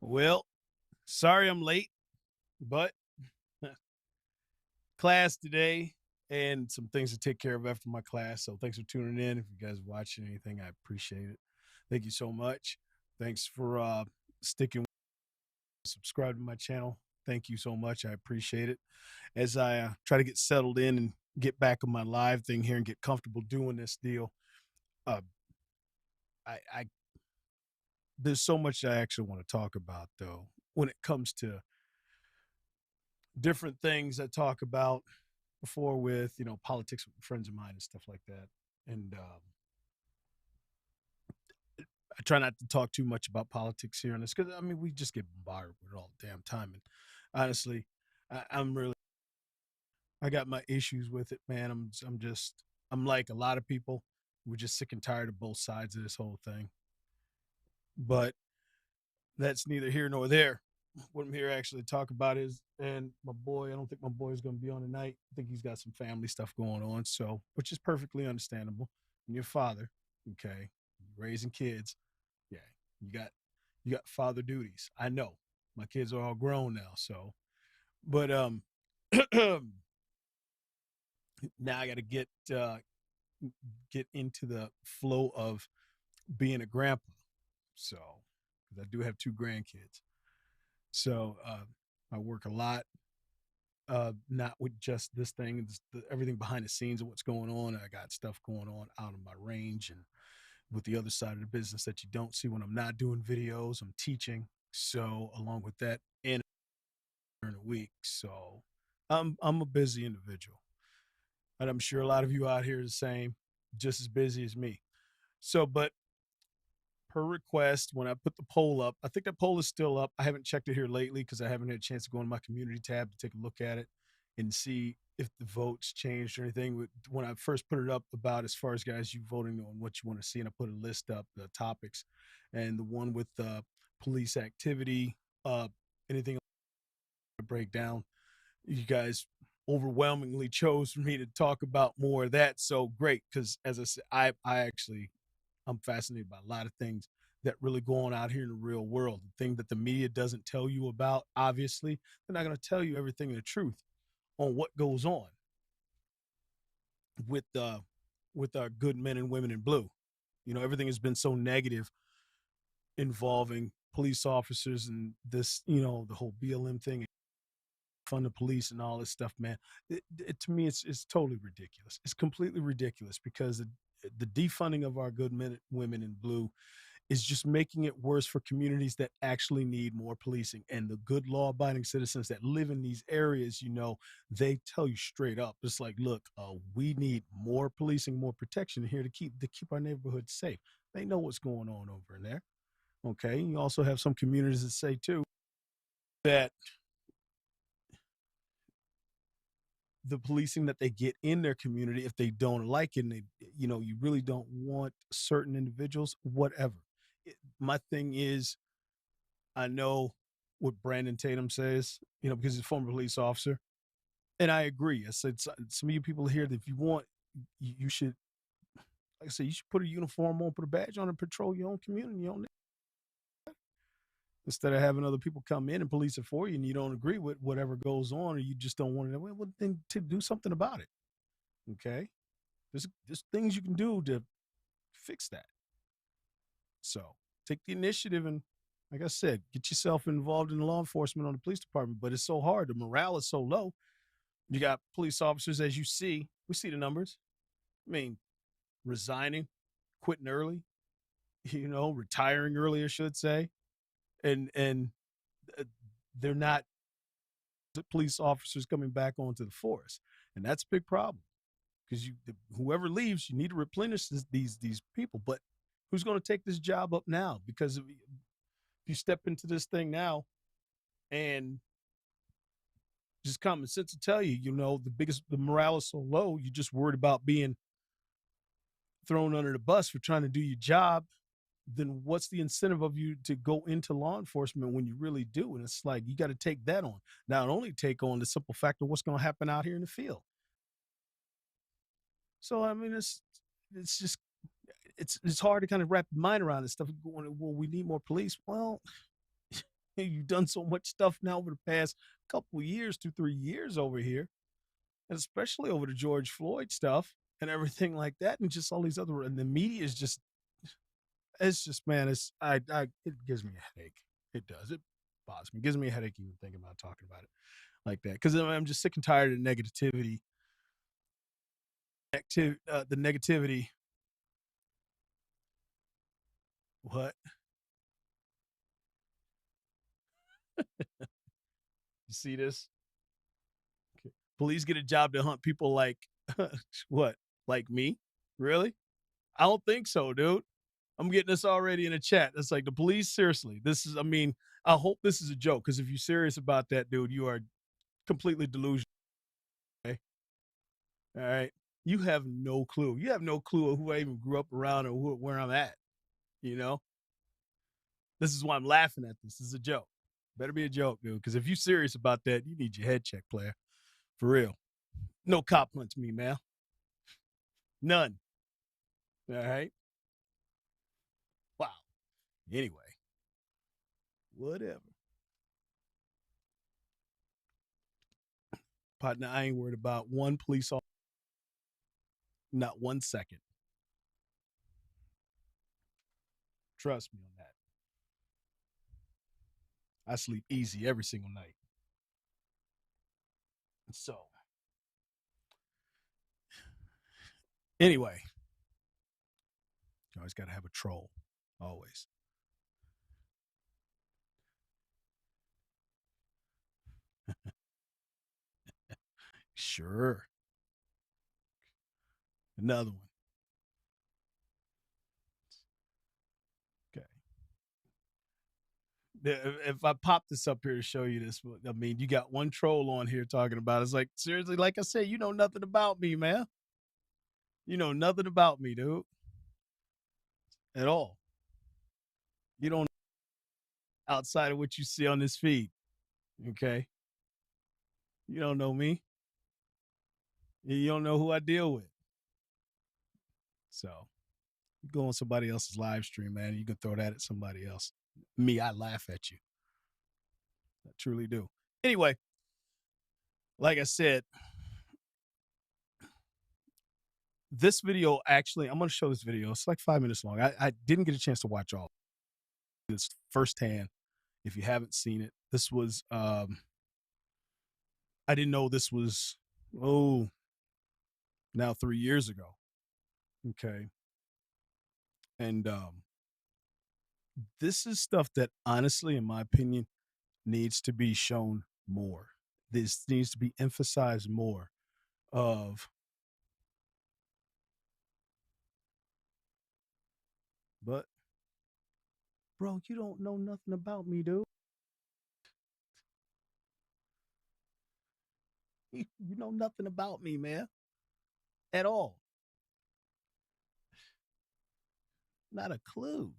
Well, sorry I'm late, but class today and some things to take care of after my class. So thanks for tuning in. If you guys are watching anything, I appreciate it. Thank you so much. Thanks for sticking, subscribe to my channel. Thank you so much. I appreciate it. As I try to get settled in and get back on my live thing here and get comfortable doing this deal, uh, I there's so much I actually want to talk about though when it comes to different things I talk about before with politics with friends of mine and stuff like that. And I try not to talk too much about politics here on this because I mean we just get bombarded with it all the damn time. And honestly, I'm really I got my issues with it, man. I'm like a lot of people. We're just sick and tired of both sides of this whole thing. But that's neither here nor there. What I'm here actually to talk about is, and my boy, I don't think my boy is going to be on tonight. I think he's got some family stuff going on, so which is perfectly understandable. And your father, okay, raising kids, yeah, you got you got father duties. I know my kids are all grown now, so but now I got to get get into the flow of being a grandpa. So, because I do have two grandkids. So, I work a lot, not with just this thing, everything behind the scenes of what's going on. I got stuff going on out of my range and with the other side of the business that you don't see when I'm not doing videos. I'm teaching. So, along with that, and during the week. So, I'm a busy individual. And I'm sure a lot of you out here are the same, just as busy as me. So, but per request, when I put the poll up, I think that poll is still up. I haven't checked it here lately because I haven't had a chance to go in my community tab to take a look at it and see if the votes changed or anything. When I first put it up about as far as guys you voting on what you want to see, and I put a list up, the topics, and the one with police activity, anything to break down, you guys overwhelmingly chose for me to talk about more of that. So great, because as I said, I actually I'm fascinated by a lot of things that really go on out here in the real world. The thing that the media doesn't tell you about, obviously, they're not going to tell you everything in the truth on what goes on with with our good men and women in blue. You know, everything has been so negative involving police officers and this, the whole BLM thing, fund the police and all this stuff, man. To me, it's totally ridiculous. It's completely ridiculous because the defunding of our good men, women in blue is just making it worse for communities that actually need more policing. And the good law abiding citizens that live in these areas, they tell you straight up, it's like, look, we need more policing, more protection here to keep our neighborhoods safe. They know what's going on over in there. Okay. You also have some communities that say too that the policing that they get in their community, if they don't like it and you really don't want certain individuals, whatever. My thing is, I know what Brandon Tatum says, because he's a former police officer. And I agree. I said, some of you people here that if you want, you should, like I said, you should put a uniform on, put a badge on, and patrol your own community, instead of having other people come in and police it for you and you don't agree with whatever goes on or you just don't want it. Well, then to do something about it. Okay. There's things you can do to fix that. So take the initiative and, like I said, get yourself involved in law enforcement on the police department. But it's so hard. The morale is so low. You got police officers, as you see, we see the numbers. I mean, resigning, quitting early, retiring early, I should say, and uh, they're not police officers coming back onto the force, and that's a big problem because whoever leaves, you need to replenish these people. But who's going to take this job up now? Because if you step into this thing now, and just common sense to tell you, the morale is so low, you're just worried about being thrown under the bus for trying to do your job, then what's the incentive of you to go into law enforcement when you really do? And it's like, you got to take that on. Not only take on the simple fact of what's going to happen out here in the field. So, I mean, it's just, it's hard to kind of wrap your mind around this stuff. Going, well, we need more police. Well, you've done so much stuff now over the past couple of years, 2-3 years over here, and especially over the George Floyd stuff and everything like that, and just all these other, and the media is just, it's just, man, it gives me a headache. It does. It bothers me. It gives me a headache even thinking about talking about it like that, because I'm just sick and tired of negativity. The negativity. What? You see this? Okay. Police get a job to hunt people like what? Like me? Really? I don't think so, dude. I'm getting this already in a chat. It's like the police, seriously. This is, I mean, I hope this is a joke, because if you're serious about that, dude, you are completely delusional. Okay? All right. You have no clue. You have no clue of who I even grew up around or where I'm at. You know, this is why I'm laughing at this. This is a joke. Better be a joke, dude. Because if you're serious about that, you need your head checked, player. For real. No cop hunts me, man. None. All right. Wow. Anyway, whatever. Partner, I ain't worried about one police officer Not 1 second. Trust me on that. I sleep easy every single night. So, anyway, you always got to have a troll. Always. Sure. Another one. Okay. If I pop this up here to show you this, I mean, you got one troll on here talking about it. It's like, seriously, like I said, you know nothing about me, man. You know nothing about me, dude, at all. You don't outside of what you see on this feed. Okay. You don't know me. You don't know who I deal with. So you go on somebody else's live stream, man. You can throw that at somebody else. Me, I laugh at you. I truly do. Anyway, like I said, this video actually, I'm going to show this video. It's like 5 minutes long. I didn't get a chance to watch all this firsthand. If you haven't seen it, this was, I didn't know this was, oh, now 3 years ago. Okay. And this is stuff that honestly, in my opinion, needs to be shown more. This needs to be emphasized more of, but bro, you don't know nothing about me, dude. You know nothing about me, man, at all. Not a clue.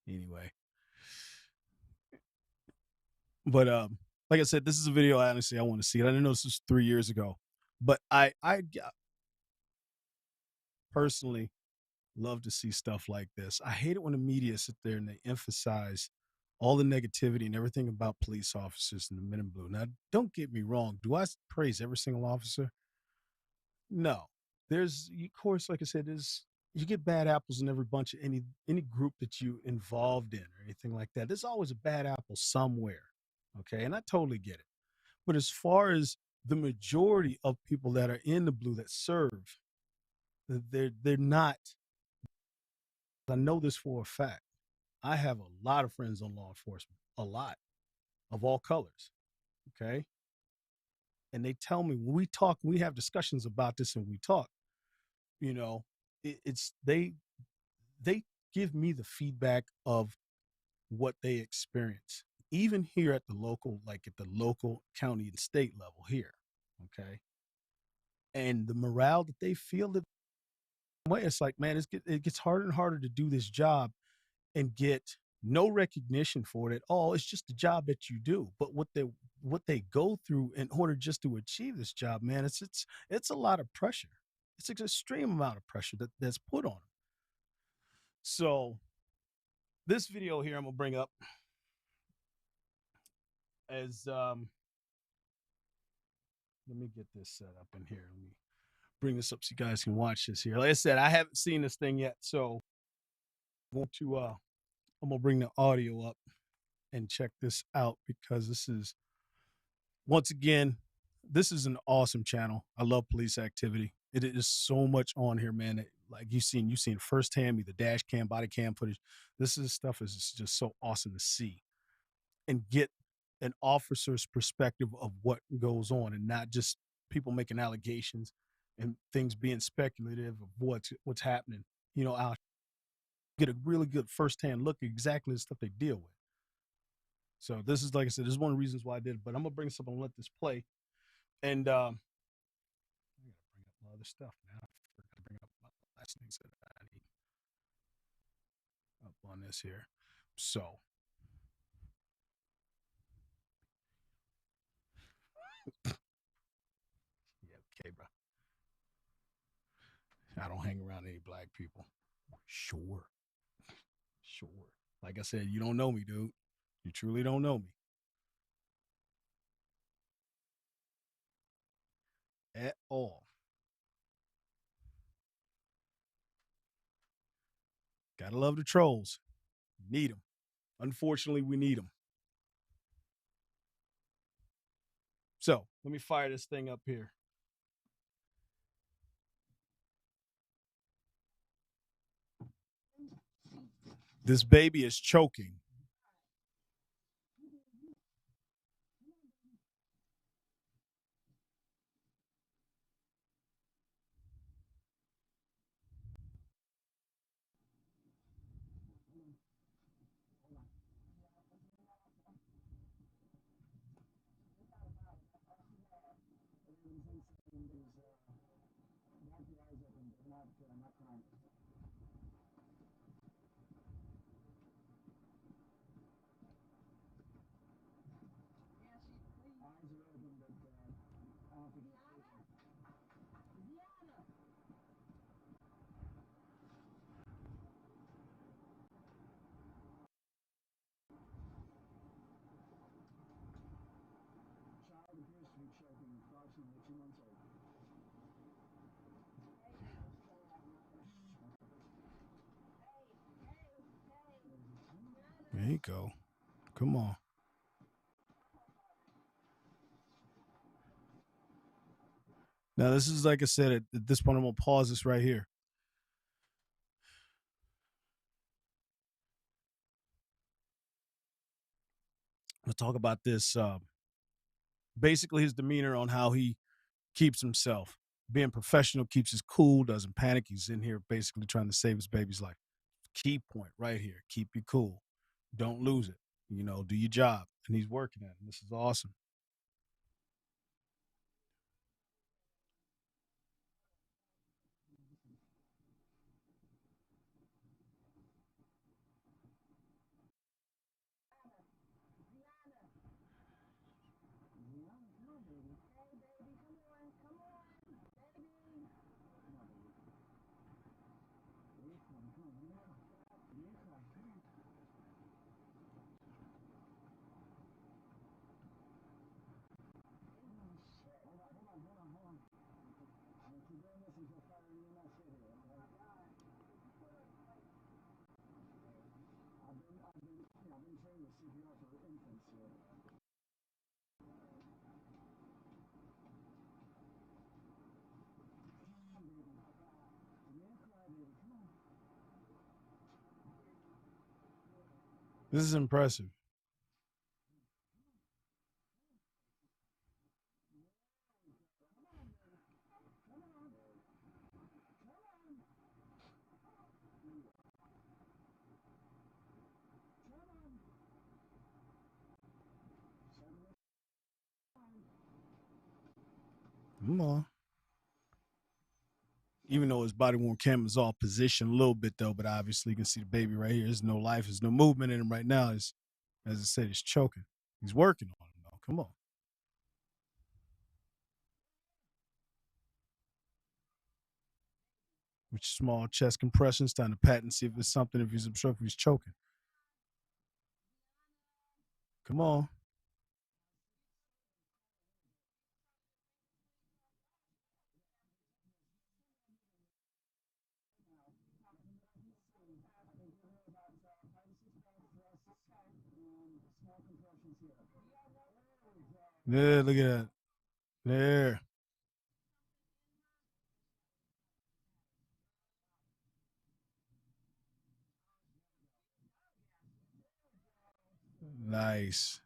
Anyway, but like I said, this is a video. Honestly, I want to see it. I didn't know this was 3 years ago, but I personally love to see stuff like this. I hate it when the media sit there and they emphasize all the negativity and everything about police officers and the men in blue. Now, don't get me wrong. Do I praise every single officer? No. There's, of course, like I said, there's you get bad apples in every bunch of any group that you involved in or anything like that. There's always a bad apple somewhere. Okay, and I totally get it. But as far as the majority of people that are in the blue that serve, they're not. I know this for a fact. I have a lot of friends on law enforcement, a lot of all colors. Okay. And they tell me when we talk, we have discussions about this and we talk, you know, it's they give me the feedback of what they experience, even here at the local, like at the local county and state level here. Okay. And the morale that they feel that way, it's like, man, it gets harder and harder to do this job and get no recognition for it at all. It's just a job that you do. But what they go through in order just to achieve this job, man, it's a lot of pressure. It's an extreme amount of pressure that's put on them. So this video here I'm gonna bring up as let me get this set up in here. Let me bring this up so you guys can watch this here. Like I said, I haven't seen this thing yet, so I'm gonna bring the audio up and check this out because this is once again, this is an awesome channel. I love police activity. It is so much on here, man. Like you've seen firsthand, me the dash cam, body cam footage. This is stuff is just so awesome to see and get an officer's perspective of what goes on, and not just people making allegations and things being speculative of what's happening. I'll get a really good firsthand look at exactly the stuff they deal with. So this is, like I said, this is one of the reasons why I did it. But I'm gonna bring this up and let this play. And I gotta bring up my other stuff, man. I forgot to bring up my last things that I need up on this here. So yeah, okay, bro. I don't hang around any black people. Sure. Sure. Like I said, you don't know me, dude. You truly don't know me. at all. Gotta love the trolls. Need them. Unfortunately, we need them. So let me fire this thing up here. This baby is choking. There you go. Come on. Now, this is like I said, at this point, I'm going to pause this right here. Let's talk about this. Basically, his demeanor on how he keeps himself. Being professional, keeps his cool, doesn't panic. He's in here basically trying to save his baby's life. Key point right here. Keep you cool. Don't lose it. You know, do your job. And he's working at it. This is awesome. This is impressive. Come on. Even though his body worn camera's off position a little bit though, but obviously you can see the baby right here. There's no life, there's no movement in him right now. He's, as I said, he's choking. He's working on him though. Come on. With small chest compressions, trying to pat and see if it's something, if he's obstructed, if he's choking. Come on. Yeah, look at that. There. Nice.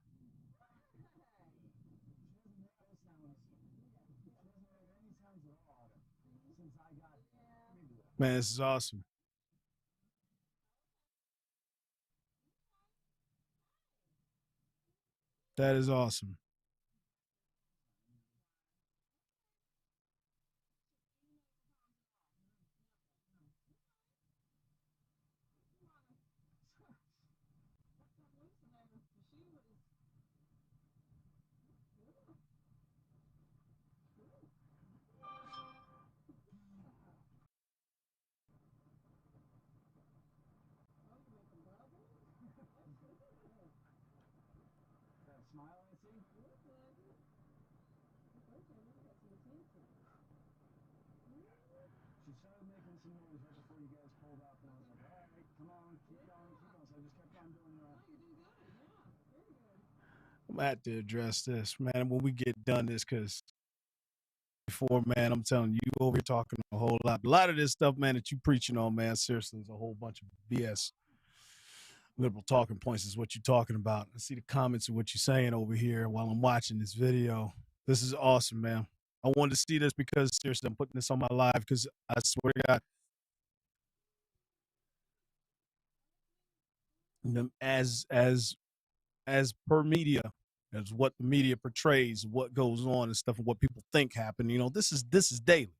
Man, this is awesome. That is awesome. She started making some noise right before you guys pulled up, and I was like, all right, come on, keep going, keep going. So I just kept on doing I'm gonna have to address this, man, when we get done this, because before, man, I'm telling you, you over here talking a whole lot. A lot of this stuff, man, that you preaching on, man, seriously, is a whole bunch of BS. Liberal talking points is what you're talking about. I see the comments of what you're saying over here while I'm watching this video. This is awesome, man. I wanted to see this because seriously, I'm putting this on my live because I swear to God, as per media, as what the media portrays, what goes on and stuff, and what people think happen. You know, this is daily.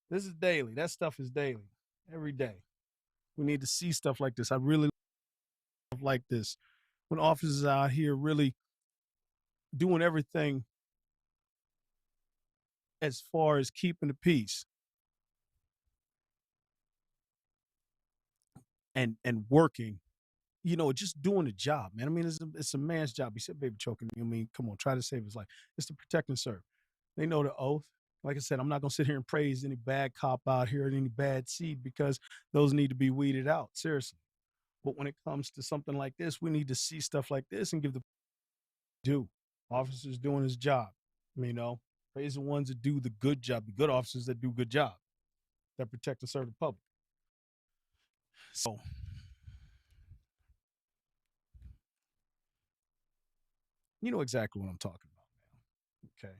This is daily. That stuff is daily, every day. We need to see stuff like this. I really like this when officers are out here really doing everything as far as keeping the peace and working, you know, just doing the job, man. I mean, it's a man's job. He said, baby choking me. I mean, come on, try to save his life. It's to protect and serve. They know the oath. Like I said, I'm not going to sit here and praise any bad cop out here or any bad seed because those need to be weeded out, seriously. But when it comes to something like this, we need to see stuff like this and give the due. Officers doing his job, you know, praise the ones that do the good job, the good officers that do good job, that protect and serve the public. So you know exactly what I'm talking about, man. Okay.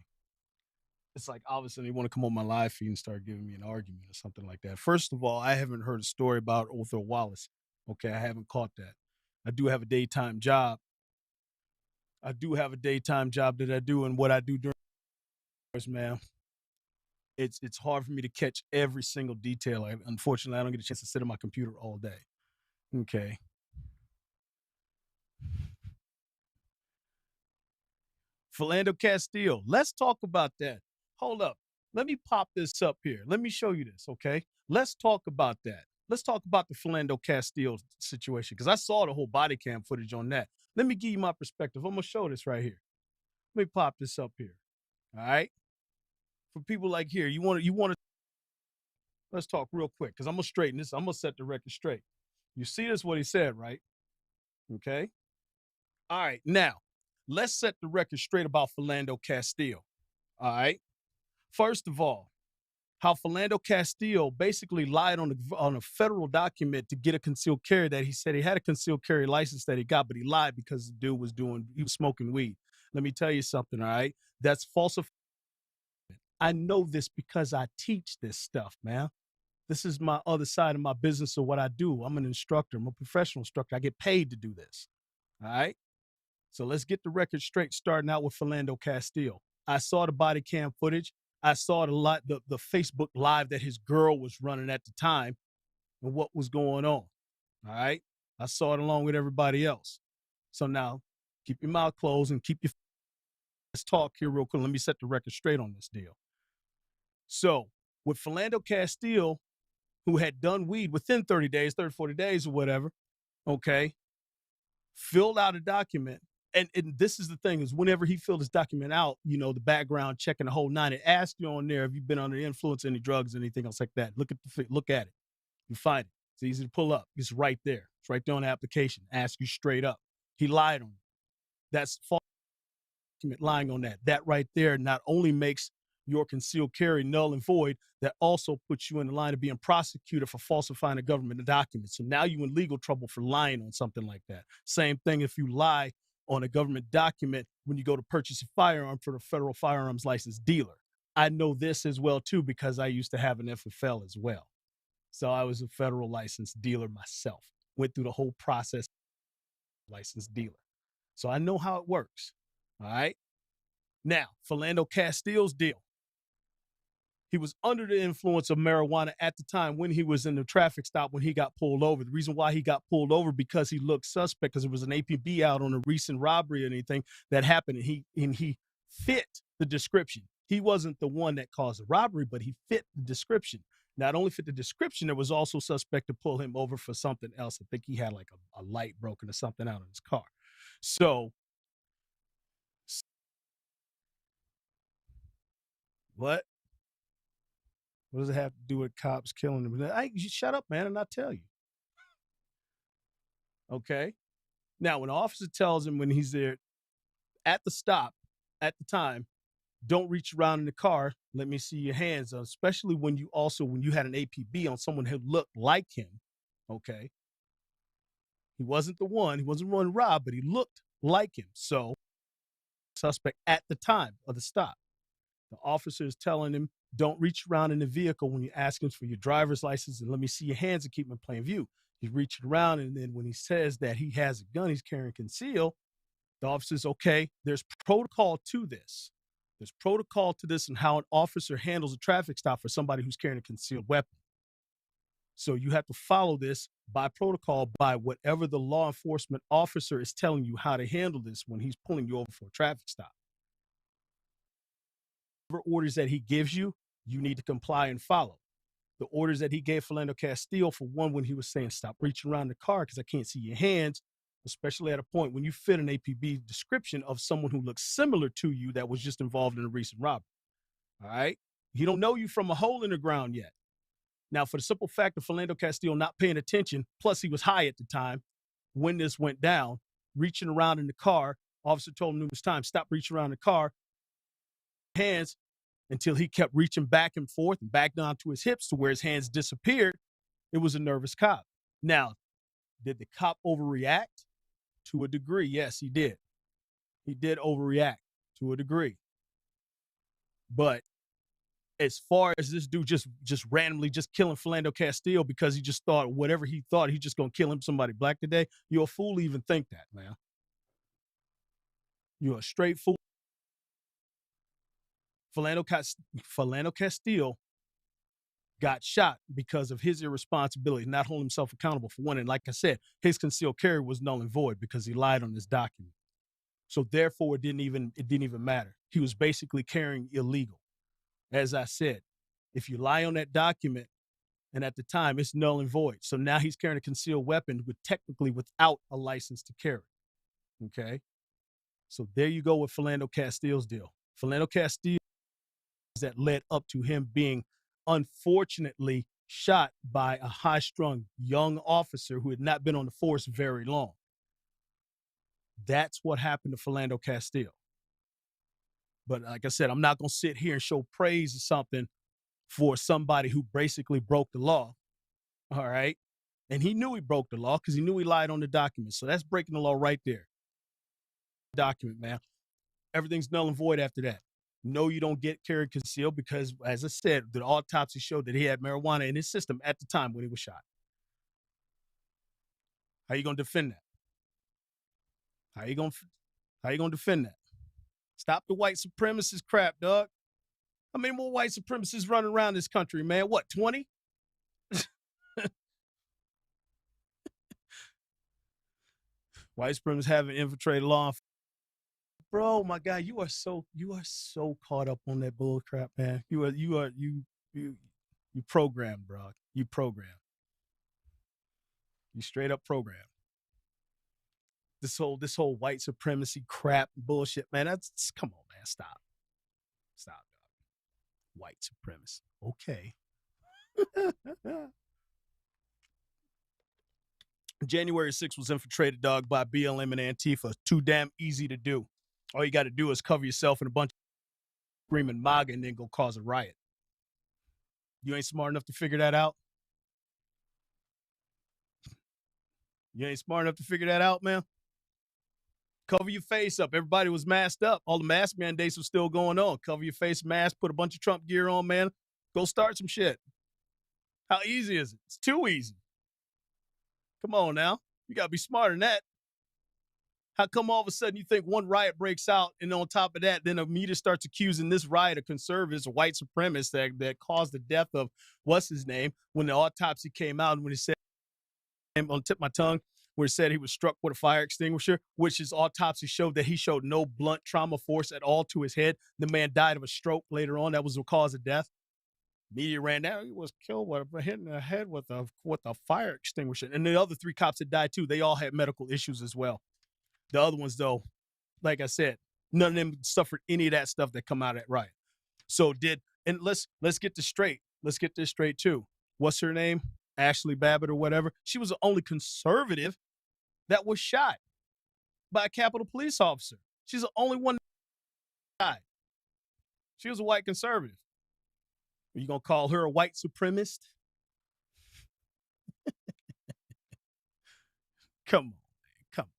It's like obviously they want to come on my live feed and start giving me an argument or something like that. First of all, I haven't heard a story about Otho Wallace. Okay, I haven't caught that. I do have a daytime job. I do have a daytime job that I do, and what I do during hours, man, it's hard for me to catch every single detail. Unfortunately, I don't get a chance to sit at my computer all day. Okay. Philando Castile. Let's talk about that. Hold up. Let me pop this up here. Let me show you this, okay? Let's talk about that. Let's talk about the Philando Castile situation because I saw the whole body cam footage on that. Let me give you my perspective. I'm gonna show this right here. Let me pop this up here. All right. For people like here, you want to let's talk real quick because I'm gonna straighten this. I'm gonna set the record straight. You see this what he said, right? Okay. All right. Now, let's set the record straight about Philando Castile. All right. First of all, how Philando Castile basically lied on a federal document to get a concealed carry that he said he had a concealed carry license that he got, but he lied because the dude he was smoking weed. Let me tell you something, all right? That's falsified. I know this because I teach this stuff, man. This is my other side of my business of what I do. I'm an instructor. I'm a professional instructor. I get paid to do this. All right. So let's get the record straight, starting out with Philando Castile. I saw the body cam footage. I saw the Facebook live that his girl was running at the time and what was going on. All right. I saw it along with everybody else. So now keep your mouth closed and keep your let's talk here real quick. Let me set the record straight on this deal. So with Philando Castile, who had done weed within 30 days, 30, 40 days or whatever, okay, filled out a document. And this is the thing is whenever he filled his document out, you know, the background checking the whole nine, it asks you on there if you've been under the influence of any drugs, anything else like that. Look at it. You find it. It's easy to pull up. It's right there. It's right there on the application. Ask you straight up. He lied on it. That's false document lying on that. That right there not only makes your concealed carry null and void, that also puts you in the line of being prosecuted for falsifying a government document. So now you're in legal trouble for lying on something like that. Same thing if you lie on a government document when you go to purchase a firearm for the federal firearms license dealer. I know this as well too because I used to have an FFL as well. So I was a federal licensed dealer myself. Went through the whole process, licensed dealer. So I know how it works. All right. Now, Philando Castile's deal. He was under the influence of marijuana at the time when he was in the traffic stop when he got pulled over. The reason why he got pulled over because he looked suspect because there was an APB out on a recent robbery or anything that happened, and he fit the description. He wasn't the one that caused the robbery, but he fit the description. Not only fit the description, there was also suspect to pull him over for something else. I think he had like a light broken or something out of his car. So What? What does it have to do with cops killing them? You shut up, man, and I'll tell you. Okay. Now, when the officer tells him when he's there at the stop, at the time, don't reach around in the car. Let me see your hands, especially when you had an APB on someone who looked like him. Okay. He wasn't the one. He wasn't running rob, but he looked like him. So, suspect at the time of the stop. The officer is telling him, don't reach around in the vehicle when you ask him for your driver's license and let me see your hands and keep them in plain view. He's reaching around, and then when he says that he has a gun, he's carrying conceal, the officer's okay. There's protocol to this. There's protocol to this and how an officer handles a traffic stop for somebody who's carrying a concealed weapon. So you have to follow this by protocol, by whatever the law enforcement officer is telling you how to handle this when he's pulling you over for a traffic stop. Whatever orders that he gives you, you need to comply and follow. The orders that he gave Philando Castile, for one, when he was saying, stop reaching around the car because I can't see your hands, especially at a point when you fit an APB description of someone who looks similar to you that was just involved in a recent robbery. All right? He don't know you from a hole in the ground yet. Now, for the simple fact of Philando Castile not paying attention, plus he was high at the time when this went down, reaching around in the car, officer told him numerous times, stop reaching around the car, hands, until he kept reaching back and forth and back down to his hips to where his hands disappeared. It was a nervous cop. Now, did the cop overreact? To a degree, yes, he did. He did overreact to a degree. But as far as this dude just randomly just killing Philando Castile because he just thought whatever he thought, he's just going to kill him somebody black today, you're a fool to even think that, man. You're a straight fool. Philando Castile got shot because of his irresponsibility, not holding himself accountable for one. And like I said, his concealed carry was null and void because he lied on his document. So therefore, it didn't even matter. He was basically carrying illegal. As I said, if you lie on that document, and at the time it's null and void. So now he's carrying a concealed weapon technically without a license to carry. Okay. So there you go with Philando Castile's deal. Philando Castile, that led up to him being unfortunately shot by a high-strung young officer who had not been on the force very long. That's what happened to Philando Castile. But like I said, I'm not going to sit here and show praise or something for somebody who basically broke the law. All right. And he knew he broke the law because he knew he lied on the document. So that's breaking the law right there. Document, man. Everything's null and void after that. No, you don't get carry concealed because, as I said, the autopsy showed that he had marijuana in his system at the time when he was shot. How you going to defend that? How you going to defend that? Stop the white supremacist crap, dog. How many more white supremacists running around this country, man? What, 20? White supremacists haven't infiltrated law enforcement. Bro, my guy, you are so caught up on that bull crap, man. You programmed, bro. You programmed. You straight up programmed. This whole white supremacy crap bullshit, man. Come on, man. Stop, dog. White supremacy. Okay. January 6th was infiltrated, dog, by BLM and Antifa. Too damn easy to do. All you got to do is cover yourself in a bunch of screaming MAGA and then go cause a riot. You ain't smart enough to figure that out? You ain't smart enough to figure that out, man? Cover your face up. Everybody was masked up. All the mask mandates were still going on. Cover your face, mask, put a bunch of Trump gear on, man. Go start some shit. How easy is it? It's too easy. Come on now. You got to be smarter than that. How come all of a sudden you think one riot breaks out and on top of that, then the media starts accusing this riot of conservatives or white supremacists that caused the death of what's his name when the autopsy came out and when he said, I'm on the tip of my tongue, where it said he was struck with a fire extinguisher, which his autopsy showed that he showed no blunt trauma force at all to his head. The man died of a stroke later on. That was the cause of death. Media ran down. He was killed with a hit in the head with a fire extinguisher. And the other 3 cops that died too, they all had medical issues as well. The other ones, though, like I said, none of them suffered any of that stuff that come out of that riot. So did And let's get this straight. Let's get this straight too. What's her name? Ashley Babbitt or whatever. She was the only conservative that was shot by a Capitol police officer. She's the only one that died. She was a white conservative. Are you gonna call her a white supremacist? Come on, man. Come on.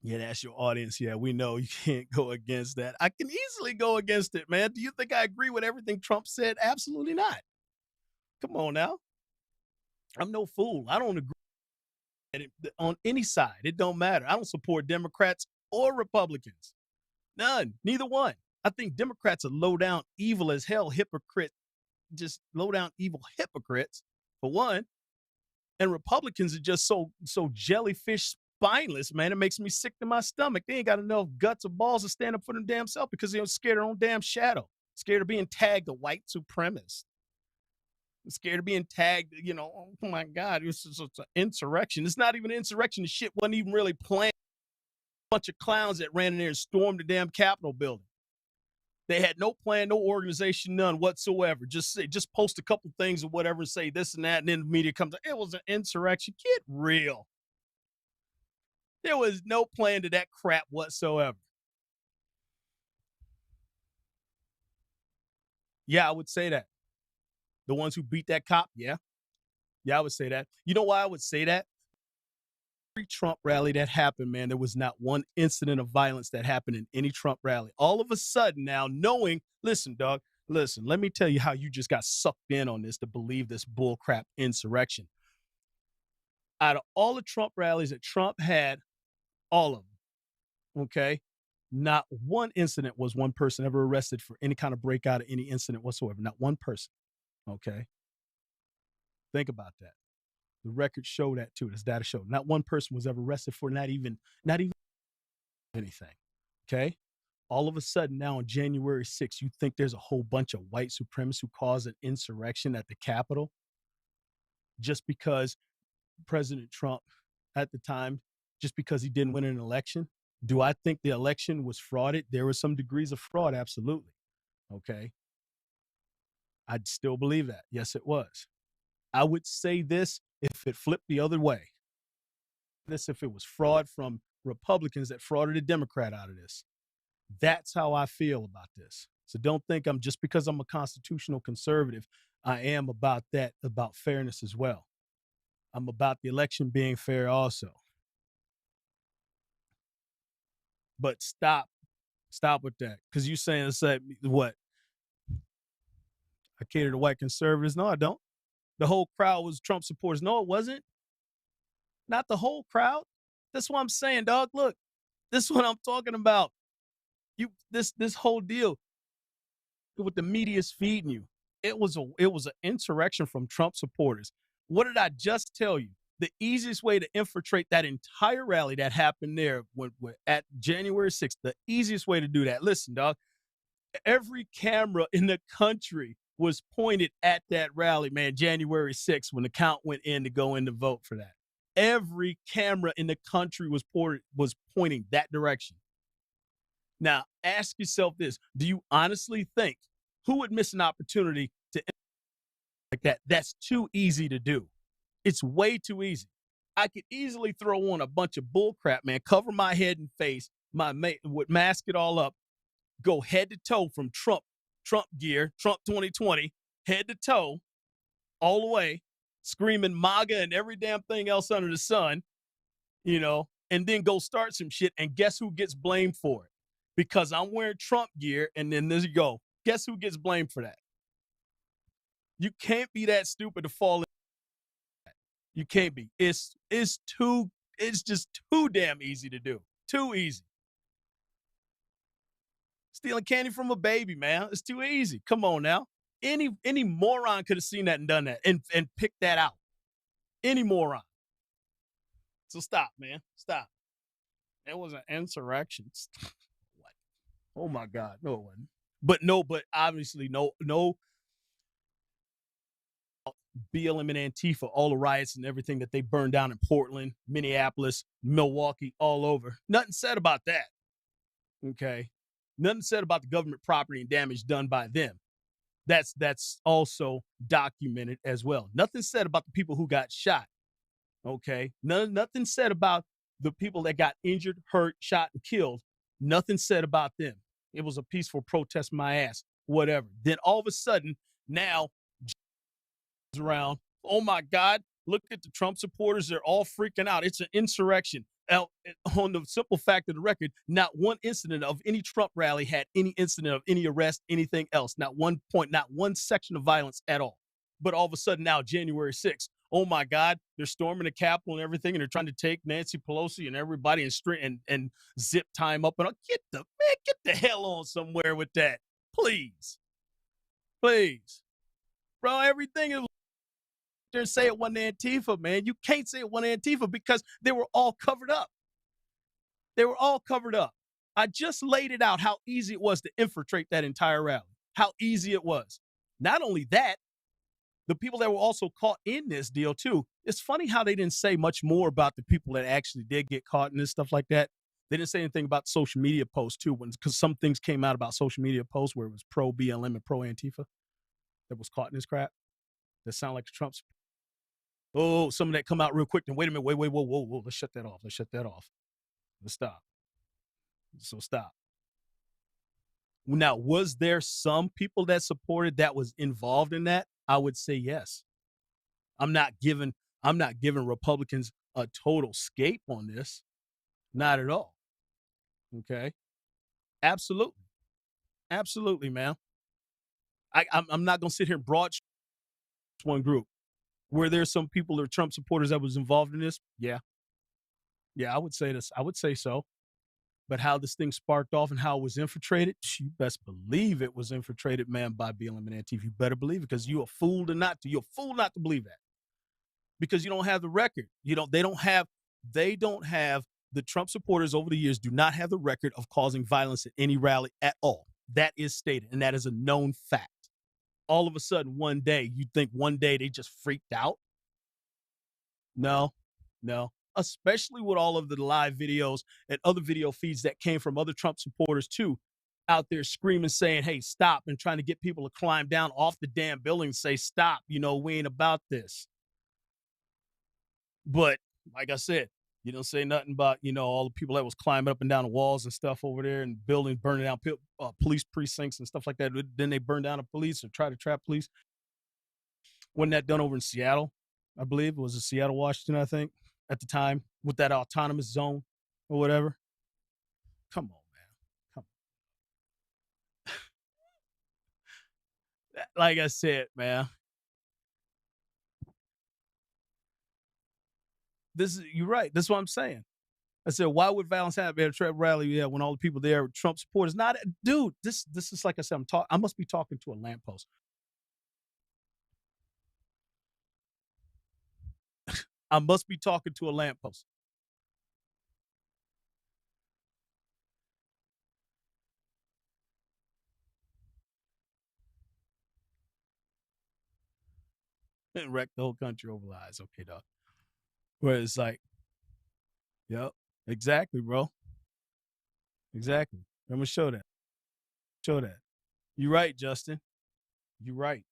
Yeah, that's your audience. Yeah, we know you can't go against that. I can easily go against it, man. Do you think I agree with everything Trump said? Absolutely not. Come on now. I'm no fool. I don't agree on any side. It don't matter. I don't support Democrats or Republicans. None. Neither one. I think Democrats are low down evil as hell, hypocrite, just low down evil hypocrites, for one. And Republicans are just so jellyfish spineless, man. It makes me sick to my stomach. They ain't got enough guts or balls to stand up for them damn self because they're scared of their own damn shadow. Scared of being tagged a white supremacist. Scared of being tagged, oh my God, it's an insurrection. It's not even an insurrection. The shit wasn't even really planned. A bunch of clowns that ran in there and stormed the damn Capitol building. They had no plan, no organization, none whatsoever. Just post a couple things or whatever and say this and that, and then the media comes up. It was an insurrection. Get real. There was no plan to that crap whatsoever. Yeah, I would say that. The ones who beat that cop, yeah. Yeah, I would say that. You know why I would say that? Every Trump rally that happened, man, there was not one incident of violence that happened in any Trump rally. All of a sudden now, knowing, listen, dog, listen, let me tell you how you just got sucked in on this to believe this bullcrap insurrection. Out of all the Trump rallies that Trump had, all of them, okay, not one incident was one person ever arrested for any kind of breakout of any incident whatsoever. Not one person, okay? Think about that. The records show that too. This data show not one person was ever arrested for not even anything. Okay. All of a sudden now on January 6th, you think there's a whole bunch of white supremacists who caused an insurrection at the Capitol just because President Trump at the time, just because he didn't win an election? Do I think the election was frauded? There were some degrees of fraud. Absolutely. Okay. I'd still believe that. Yes, it was. I would say this if it flipped the other way. This if it was fraud from Republicans that frauded a Democrat out of this. That's how I feel about this. So don't think I'm just because I'm a constitutional conservative, I am about that, about fairness as well. I'm about the election being fair also. But stop with that. Because you saying it's like, what? I cater to white conservatives? No, I don't. The whole crowd was Trump supporters. No, it wasn't. Not the whole crowd. That's what I'm saying, dog. Look, this is what I'm talking about. This whole deal with the media's feeding you. It was an insurrection from Trump supporters. What did I just tell you? The easiest way to infiltrate that entire rally that happened there at January 6th, the easiest way to do that. Listen, dog, every camera in the country was pointed at that rally, man, January 6th, when the count went in to go in to vote for that. Every camera in the country was pointing that direction. Now, ask yourself this. Do you honestly think who would miss an opportunity to like that? That's too easy to do. It's way too easy. I could easily throw on a bunch of bullcrap, man, cover my head and face, would mask it all up, go head to toe from Trump gear, Trump 2020, head to toe, all the way, screaming MAGA and every damn thing else under the sun, and then go start some shit. And guess who gets blamed for it? Because I'm wearing Trump gear, and then there you go. Guess who gets blamed for that? You can't be that stupid to fall in that. You can't be. It's just too damn easy to do. Too easy. Stealing candy from a baby, man. It's too easy. Come on now. Any moron could have seen that and done that and picked that out. Any moron. So stop, man. Stop. It was an insurrection. What? Oh my God. No, it wasn't. But obviously no BLM and Antifa, all the riots and everything that they burned down in Portland, Minneapolis, Milwaukee, all over. Nothing said about that. Okay. Nothing said about the government property and damage done by them. That's also documented as well. Nothing said about the people who got shot. Okay. Nothing said about the people that got injured, hurt, shot, and killed. Nothing said about them. It was a peaceful protest, my ass, whatever. Then all of a sudden, now around. Oh my God, look at the Trump supporters. They're all freaking out. It's an insurrection. On the simple fact of the record, not one incident of any Trump rally had any incident of any arrest, anything else. Not one point, not one section of violence at all. But all of a sudden now, January 6th, oh my God, they're storming the Capitol and everything, and they're trying to take Nancy Pelosi and everybody and zip time up. And get the hell on somewhere with that. Please. Please. Bro, everything is there and say it wasn't Antifa, man. You can't say it wasn't Antifa because they were all covered up. They were all covered up. I just laid it out how easy it was to infiltrate that entire rally, how easy it was. Not only that, the people that were also caught in this deal too. It's funny how they didn't say much more about the people that actually did get caught in this stuff like that. They didn't say anything about social media posts too, because some things came out about social media posts where it was pro BLM and pro Antifa that was caught in this crap. That sound like the Trumps. Oh, some of that come out real quick. Then wait a minute, whoa. Let's shut that off. Let's stop. So stop. Now, was there some people that supported that was involved in that? I would say yes. I'm not giving Republicans a total scape on this. Not at all. Okay. Absolutely. Absolutely, man. I'm not gonna sit here and broad one group. Were there some people or Trump supporters that was involved in this? Yeah. Yeah, I would say this. I would say so. But how this thing sparked off and how it was infiltrated, you best believe it was infiltrated, man, by BLM and Antifa. You better believe it because you're a fool not to believe that. Because you don't have the record. They don't have the Trump supporters over the years do not have the record of causing violence at any rally at all. That is stated, and that is a known fact. All of a sudden, one day, you think one day they just freaked out? No. Especially with all of the live videos and other video feeds that came from other Trump supporters too, out there screaming, saying, hey, stop, and trying to get people to climb down off the damn building and say, stop, we ain't about this. But like I said, you don't say nothing about, all the people that was climbing up and down the walls and stuff over there and buildings, burning down police precincts and stuff like that. Then they burned down the police or try to trap police. Wasn't that done over in Seattle? I believe it was in Seattle, Washington, I think, at the time, with that autonomous zone or whatever. Come on, man. Come on. Like I said, man, you're right. That's what I'm saying. I said, why would violence happen at a Trump rally? Yeah, when all the people there were Trump supporters. Dude, this is like I said, I must be talking to a lamppost. I must be talking to a lamppost. And wreck the whole country over lies. Okay, dog. Where it's like, yep, exactly, bro. Exactly. I'm gonna show that. You're right, Justin. You're right.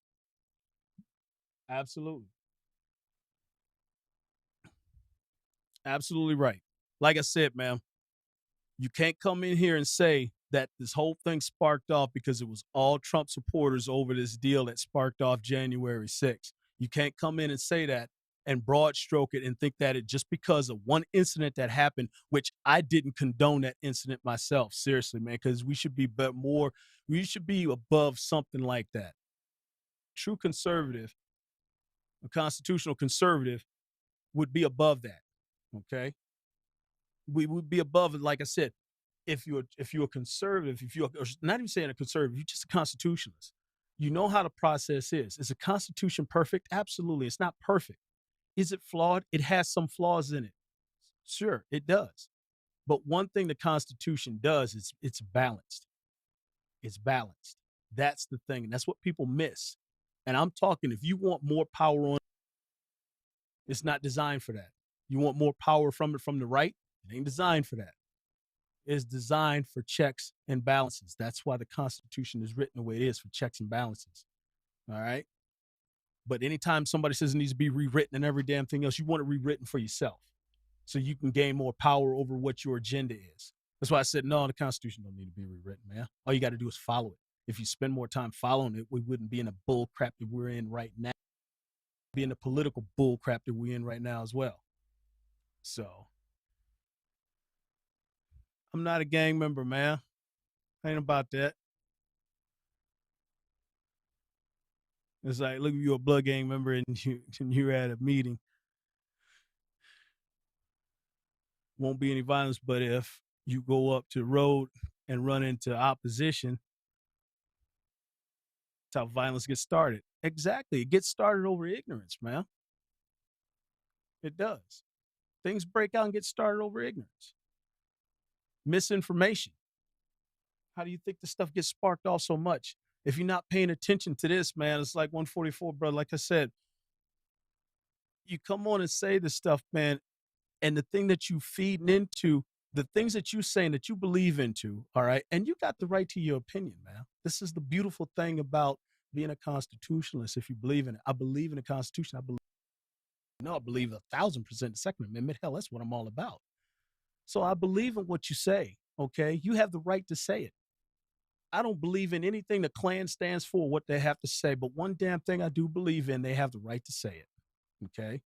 Absolutely. Absolutely right. Like I said, man, you can't come in here and say that this whole thing sparked off because it was all Trump supporters over this deal that sparked off January 6th. You can't come in and say that and broad stroke it and think that it just because of one incident that happened, which I didn't condone that incident myself. Seriously, man, because we should be above something like that. True conservative, a constitutional conservative would be above that. Okay. We would be above it. Like I said, if you're a conservative, if you're not even saying a conservative, you're just a constitutionalist. You know how the process is. Is the Constitution perfect? Absolutely. It's not perfect. Is it flawed? It has some flaws in it. Sure, it does. But one thing the Constitution does is it's balanced. It's balanced. That's the thing. And that's what people miss. And I'm talking, if you want more power on, it's not designed for that. You want more power from the right? It ain't designed for that. is designed for checks and balances. That's why the Constitution is written the way it is, for checks and balances. All right. But anytime somebody says it needs to be rewritten and every damn thing else, you want it rewritten for yourself so you can gain more power over what your agenda is. That's why I said, no, the Constitution don't need to be rewritten, man. All you got to do is follow it. If you spend more time following it, we wouldn't be in the bull crap that we're in right now. Be in the political bull crap that we're in right now as well. So I'm not a gang member, man. Ain't about that. It's like, look, you're a blood gang member and you're at a meeting. Won't be any violence, but if you go up to the road and run into opposition, that's how violence gets started. Exactly. It gets started over ignorance, man. It does. Things break out and get started over ignorance. Misinformation. How do you think this stuff gets sparked off so much? If you're not paying attention to this, man, it's like 144, brother. Like I said, you come on and say this stuff, man, and the thing that you feeding into, the things that you saying that you believe into, all right, and you got the right to your opinion, man. This is the beautiful thing about being a constitutionalist. If you believe in it, I believe in the Constitution. I believe 1,000% the Second Amendment. Hell, that's what I'm all about. So I believe in what you say. Okay, you have the right to say it. I don't believe in anything the Klan stands for, what they have to say, but one damn thing I do believe in, they have the right to say it. Okay.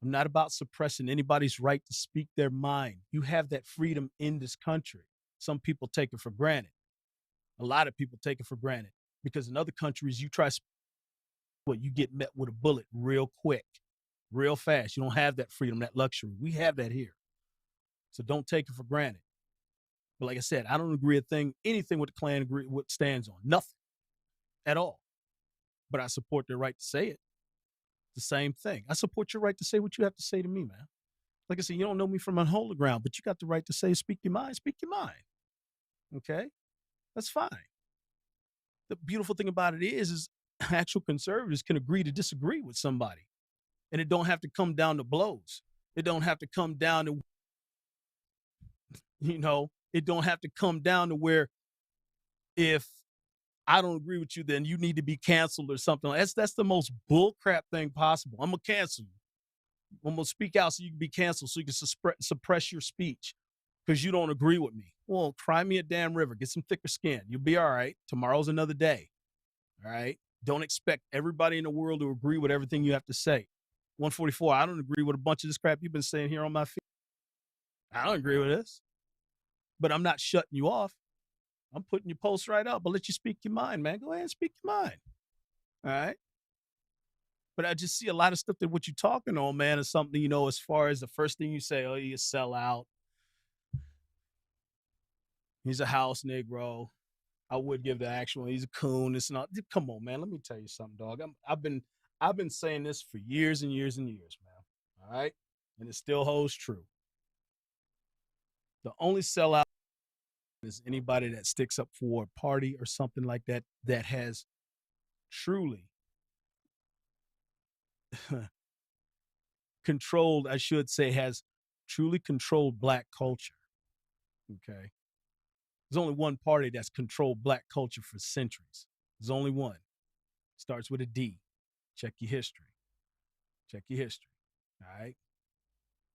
I'm not about suppressing anybody's right to speak their mind. You have that freedom in this country. Some people take it for granted. A lot of people take it for granted because in other countries, you try, you get met with a bullet real quick, real fast. You don't have that freedom, that luxury. We have that here. So don't take it for granted. But like I said, I don't agree anything with the Klan what stands on. Nothing at all. But I support their right to say it. The same thing. I support your right to say what you have to say to me, man. Like I said, you don't know me from a hole of ground, but you got the right to say, speak your mind, speak your mind. Okay? That's fine. The beautiful thing about it is actual conservatives can agree to disagree with somebody. And it don't have to come down to blows. It don't have to come down to, it don't have to come down to where if I don't agree with you, then you need to be canceled or something. That's the most bullcrap thing possible. I'm going to cancel you. I'm going to speak out so you can be canceled so you can suppress your speech because you don't agree with me. Well, cry me a damn river. Get some thicker skin. You'll be all right. Tomorrow's another day. All right? Don't expect everybody in the world to agree with everything you have to say. 144, I don't agree with a bunch of this crap you've been saying here on my feed. I don't agree with this. But I'm not shutting you off. I'm putting your posts right up. I'll let you speak your mind, man. Go ahead and speak your mind. All right? But I just see a lot of stuff that what you're talking on, man, is something, as far as the first thing you say, oh, you sell out. He's a house Negro. I would give the actual, he's a coon. It's not. Come on, man. Let me tell you something, dog. I've been saying this for years and years and years, man. All right? And it still holds true. The only sellout is anybody that sticks up for a party or something like that that has truly controlled, I should say, has truly controlled Black culture. Okay. There's only one party that's controlled Black culture for centuries. There's only one. Starts with a D. Check your history. Check your history. All right.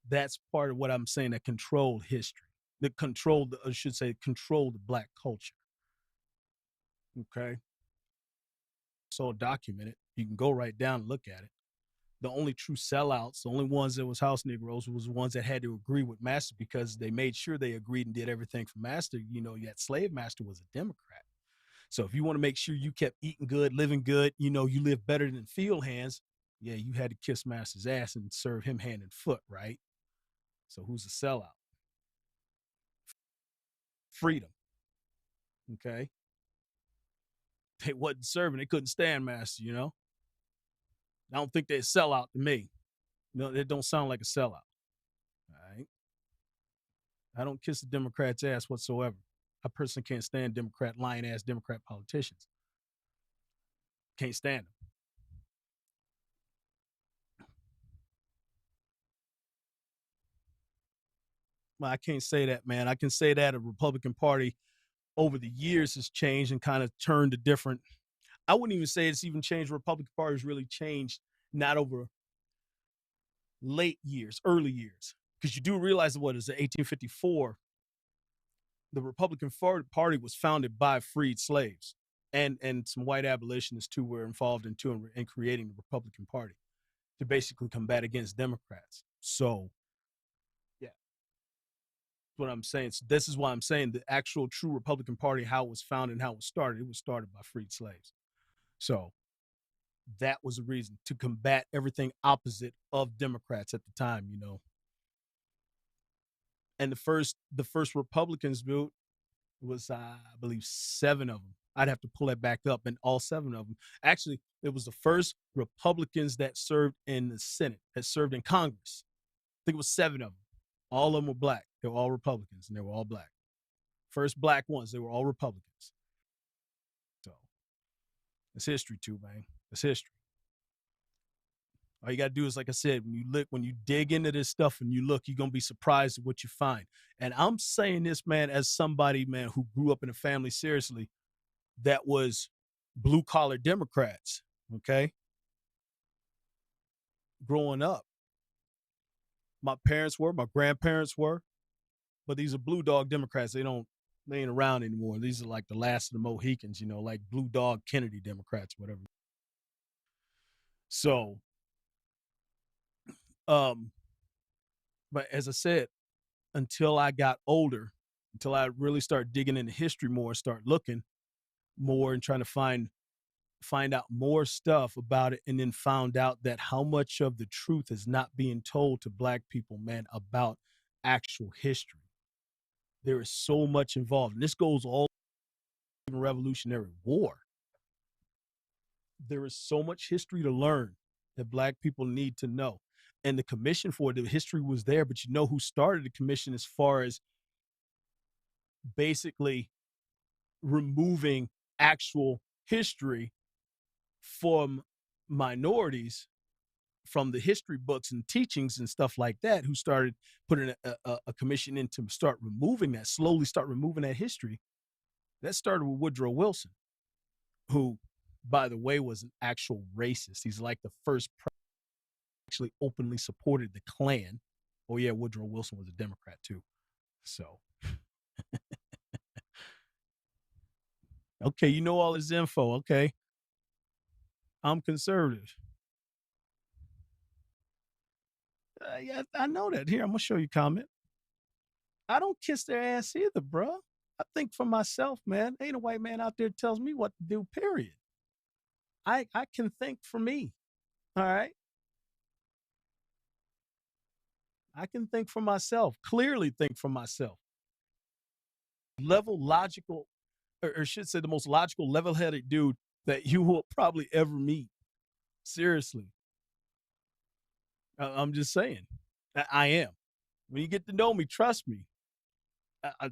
That's part of what I'm saying, that controlled history. That controlled, I should say, controlled the Black culture. Okay. So documented. You can go right down and look at it. The only true sellouts, the only ones that was house Negroes, was the ones that had to agree with Master because they made sure they agreed and did everything for Master. That slave master was a Democrat. So if you want to make sure you kept eating good, living good, you live better than field hands, yeah, you had to kiss Master's ass and serve him hand and foot, right? So who's a sellout? Freedom. Okay. They wasn't serving. They couldn't stand Master, I don't think they'd sell out to me. It don't sound like a sellout. All right. I don't kiss the Democrats' ass whatsoever. I personally can't stand lying ass Democrat politicians. Can't stand them. Well, I can't say that, man. I can say that a Republican Party over the years has changed and kind of turned a different. I wouldn't even say it's even changed. Republican Party has really changed, not over late years, early years, because you do realize what is it, 1854, the Republican Party was founded by freed slaves, and some white abolitionists too were involved in creating the Republican Party to basically combat against Democrats. So yeah, that's what I'm saying. So this is why I'm saying the actual true Republican Party, how it was founded and how it was started by freed slaves. So that was the reason to combat everything opposite of Democrats at the time, you know. And the first Republicans built was I believe seven of them. I'd have to pull that back up, and all seven of them. Actually, it was the first Republicans that served in the Senate, that served in Congress. I think it was seven of them. All of them were black. They were all Republicans, and they were all black. First black ones, they were all Republicans. So it's history too, man. It's history. All you gotta do is, like I said, when you dig into this stuff and you look, you're gonna be surprised at what you find. And I'm saying this, man, as somebody, man, who grew up in a family, seriously, that was blue collar Democrats. Okay, growing up, my parents were, my grandparents were, but these are blue dog Democrats. They ain't around anymore. These are like the last of the Mohicans, you know, like blue dog Kennedy Democrats, whatever. So, um, but as I said, until I got older, until I really started digging into history more, start looking more and trying to find out more stuff about it, and then found out that how much of the truth is not being told to black people, man, about actual history. There is so much involved, and this goes all in the Revolutionary War. There is so much history to learn that black people need to know. And the commission for the history was there, but you know who started the commission as far as basically removing actual history from minorities from the history books and teachings and stuff like that, who started putting a commission in to start removing that, slowly start removing that history. That started with Woodrow Wilson, who, by the way, was an actual racist. He's like the first president actually openly supported the Klan. Oh yeah, Woodrow Wilson was a Democrat too. So okay, you know all this info. Okay, I'm conservative. Yeah, I know that. Here, I'm gonna show you a comment. I don't kiss their ass either, bro. I think for myself, man. Ain't a white man out there tells me what to do. Period. I can think for me. All right, I can think for myself. Clearly, think for myself. Level logical, or should say, the most logical, level-headed dude that you will probably ever meet. Seriously, I'm just saying. I am. When you get to know me, trust me.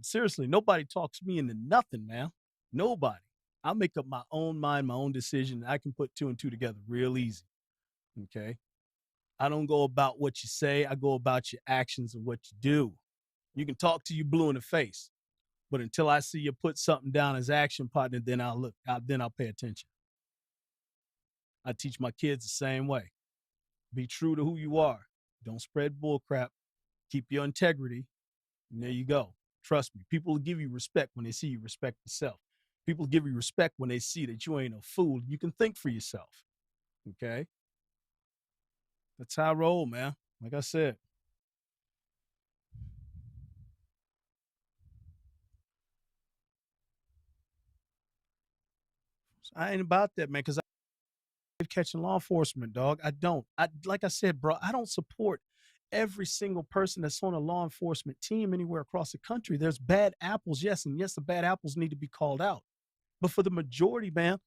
Seriously, nobody talks me into nothing, man. Nobody. I make up my own mind, my own decision. I can put two and two together real easy. Okay. I don't go about what you say. I go about your actions and what you do. You can talk to you blue in the face, but until I see you put something down as action, partner, then I'll look. Then I'll pay attention. I teach my kids the same way. Be true to who you are. Don't spread bull crap. Keep your integrity. And there you go. Trust me. People will give you respect when they see you respect yourself. People give you respect when they see that you ain't a fool. You can think for yourself. Okay. That's how I roll, man. Like I said. I ain't about that, man, because I catching law enforcement, dog. I don't. Like I said, bro, I don't support every single person that's on a law enforcement team anywhere across the country. There's bad apples, yes, and yes, the bad apples need to be called out. But for the majority, man,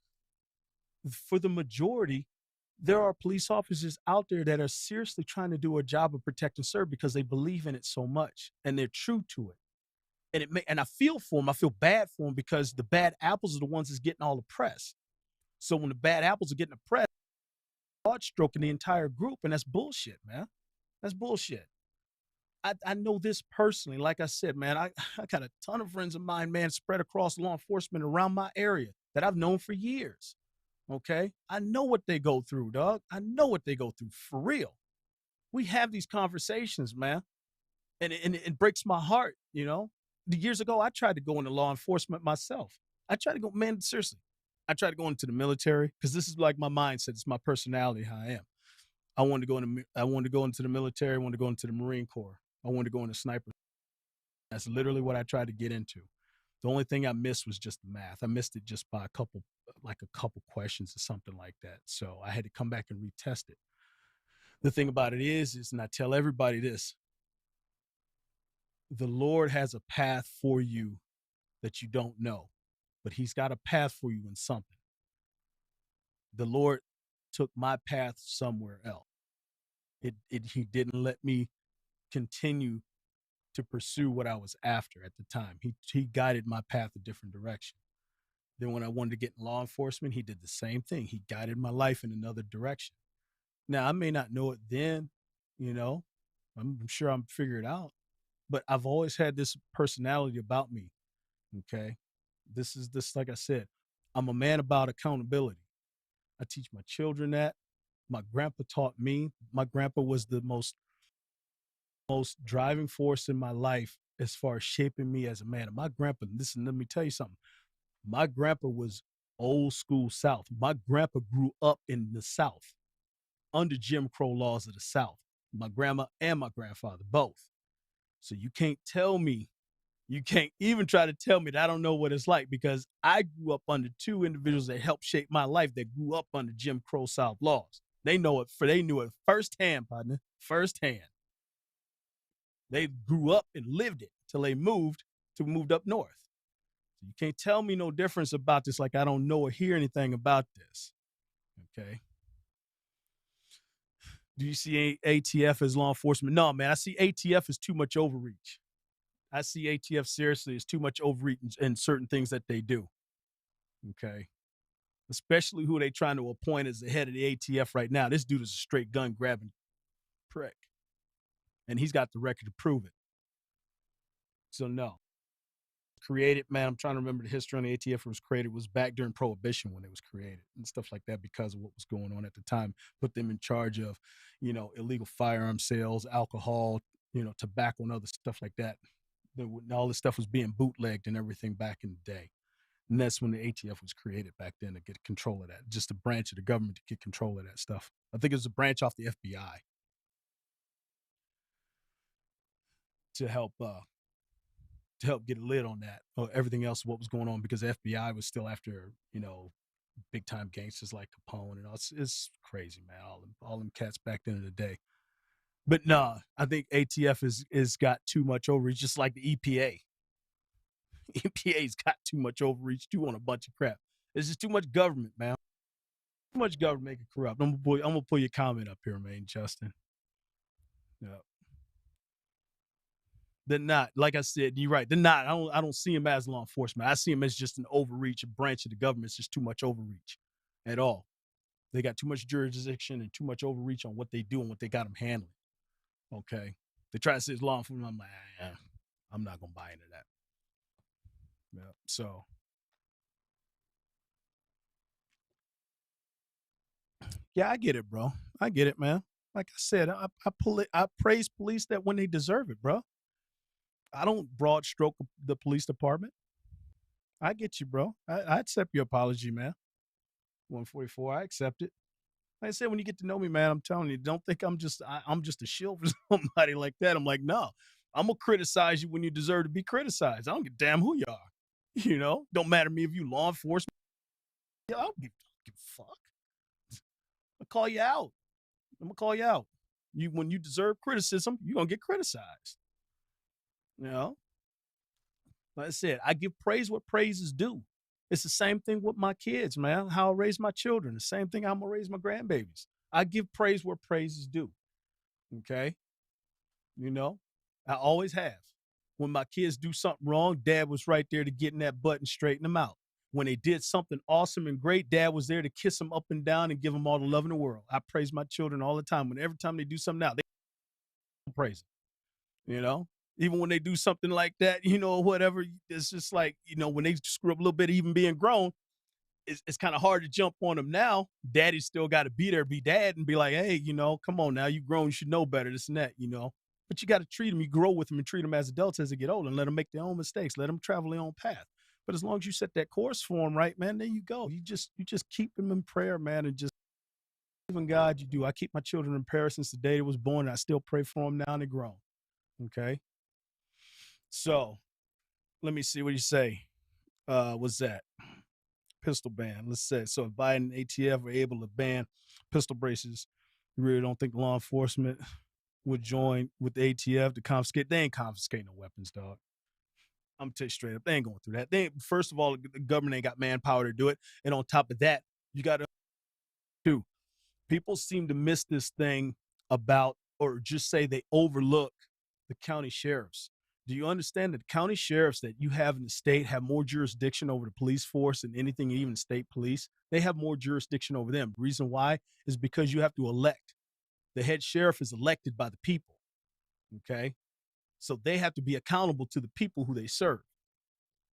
for the majority, there are police officers out there that are seriously trying to do a job of protect and serve because they believe in it so much and they're true to it. And I feel for them. I feel bad for them because the bad apples are the ones that's getting all the press. So when the bad apples are getting the press, broad stroking the entire group, and that's bullshit, man. That's bullshit. I know this personally. Like I said, man, I got a ton of friends of mine, man, spread across law enforcement around my area that I've known for years. Okay. I know what they go through, dog. I know what they go through for real. We have these conversations, man. And it breaks my heart, you know. Years ago, I tried to go into law enforcement myself. I tried to go, man, seriously. I tried to go into the military because this is like my mindset. It's my personality, how I am. I wanted to go into the military. I wanted to go into the Marine Corps. I wanted to go into sniper. That's literally what I tried to get into. The only thing I missed was just the math. I missed it just by a couple questions or something like that. So I had to come back and retest it. The thing about it is, and I tell everybody this, the Lord has a path for you that you don't know, but he's got a path for you in something. The Lord took my path somewhere else. He didn't let me continue to pursue what I was after at the time. He guided my path a different direction. Then when I wanted to get in law enforcement, he did the same thing. He guided my life in another direction. Now I may not know it then, you know, I'm sure I'm figure it out, but I've always had this personality about me. Okay. This, like I said, I'm a man about accountability. I teach my children that. My grandpa taught me. My grandpa was the most driving force in my life as far as shaping me as a man. And my grandpa, listen, let me tell you something. My grandpa was old school South. My grandpa grew up in the South under Jim Crow laws of the South. My grandma and my grandfather, both. So you can't even try to tell me that I don't know what it's like because I grew up under two individuals that helped shape my life that grew up under Jim Crow South laws. They knew it firsthand, partner, firsthand. They grew up and lived it till they moved up north. So you can't tell me no difference about this like I don't know or hear anything about this. Okay. Do you see ATF as law enforcement? No, man, I see ATF as too much overreach. I see ATF seriously as too much overreach in certain things that they do. Okay. Especially who they trying to appoint as the head of the ATF right now. This dude is a straight gun grabbing prick. And he's got the record to prove it. So no. Created, man, I'm trying to remember the history on the ATF. It was created. It was back during Prohibition when it was created and stuff like that because of what was going on at the time. Put them in charge of, you know, illegal firearm sales, alcohol, you know, tobacco and other stuff like that. All this stuff was being bootlegged and everything back in the day. And that's when the ATF was created back then to get control of that, just a branch of the government to get control of that stuff. I think it was a branch off the FBI to help get a lid on that or everything else, what was going on, because the FBI was still after, you know, big time gangsters like Capone and all. It's crazy, man. All them cats back then in the day. But nah, I think ATF is got too much overreach, just like the EPA. EPA's got too much overreach too on a bunch of crap. There's just too much government, man. Too much government make it corrupt. I'm gonna pull your comment up here, man, Justin. Yeah. They're not. Like I said, you're right. They're not. I don't see them as law enforcement. I see them as just an overreach, a branch of the government. It's just too much overreach at all. They got too much jurisdiction and too much overreach on what they do and what they got them handling. Okay. They try to say it's law enforcement. I'm like, I'm not gonna buy into that. Yeah. So yeah, I get it, bro. I get it, man. Like I said, I praise police that when they deserve it, bro. I don't broad stroke the police department. I get you, bro. I accept your apology, man. 144, I accept it. Like I said, when you get to know me, man, I'm telling you, don't think I'm just a shield for somebody like that. I'm like, no, I'm gonna criticize you when you deserve to be criticized. I don't give a damn who you are. You know, don't matter to me if you law enforcement. I don't give a fuck. I'll call you out. I'm gonna call you out. You when you deserve criticism, you're gonna get criticized. You know, like I said, I give praise what praise is due. It's the same thing with my kids, man. How I raise my children. The same thing I'm gonna raise my grandbabies. I give praise where praise is due. Okay. You know, I always have. When my kids do something wrong, dad was right there to get in that butt and straighten them out. When they did something awesome and great, dad was there to kiss them up and down and give them all the love in the world. I praise my children all the time. Every time they do something now, they praise them. you know? Even when they do something like that, whatever, it's just like, when they screw up a little bit, even being grown, it's kind of hard to jump on them now. Daddy's still got to be there, be dad, and be like, hey, come on now, you grown, you should know better, this and that. But you got to treat them, you grow with them and treat them as adults as they get older and let them make their own mistakes, let them travel their own path. But as long as you set that course for them, right, man, there you go. You just keep them in prayer, man, and just even God you do. I keep my children in prayer since the day they was born, and I still pray for them now and they're grown. Okay. So let me see what you say. What's that? Pistol ban. Let's say so. If Biden and ATF are able to ban pistol braces, you really don't think law enforcement would join with the ATF to confiscate? They ain't confiscating no weapons, dog. I'm gonna tell you straight up, they ain't going through that. First of all, the government ain't got manpower to do it, and on top of that, you got to too. People seem to miss this thing about, or just say they overlook the county sheriffs. Do you understand that the county sheriffs that you have in the state have more jurisdiction over the police force than anything, even state police? They have more jurisdiction over them. The reason why is because you have to elect. The head sheriff is elected by the people. Okay. So they have to be accountable to the people who they serve.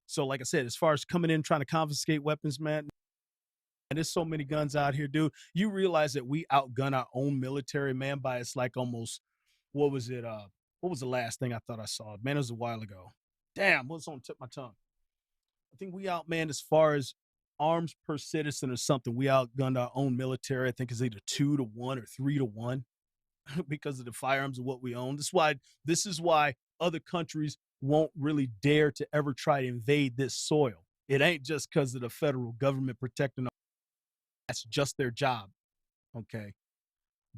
So, like I said, as far as coming in trying to confiscate weapons, man, and there's so many guns out here, dude. You realize that we outgun our own military, man, by it's like almost, what was it? What was the last thing I thought I saw? Man, it was a while ago. Damn, what's on the tip of my tongue? I think we outmanned as far as arms per citizen or something. We outgunned our own military. I think it's either 2-1 or 3-1 because of the firearms of what we own. This is why other countries won't really dare to ever try to invade this soil. It ain't just because of the federal government protecting. That's just their job. Okay.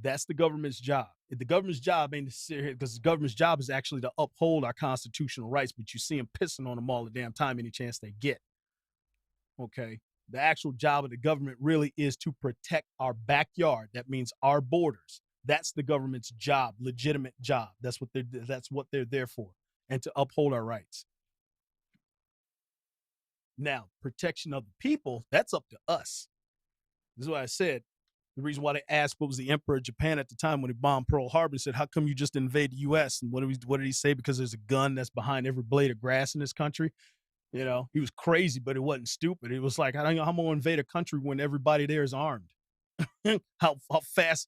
That's the government's job. The government's job ain't to sit here, because the government's job is actually to uphold our constitutional rights, but you see them pissing on them all the damn time any chance they get. Okay. The actual job of the government really is to protect our backyard. That means our borders. That's the government's job, legitimate job. That's what they're there for, and to uphold our rights. Now, protection of the people, that's up to us. This is what I said. The reason why they asked what was the emperor of Japan at the time when he bombed Pearl Harbor, said, how come you just invade the U.S.? And what did he say? Because there's a gun that's behind every blade of grass in this country. He was crazy, but it wasn't stupid. It was like, I don't know how I'm going to invade a country when everybody there is armed. how fast,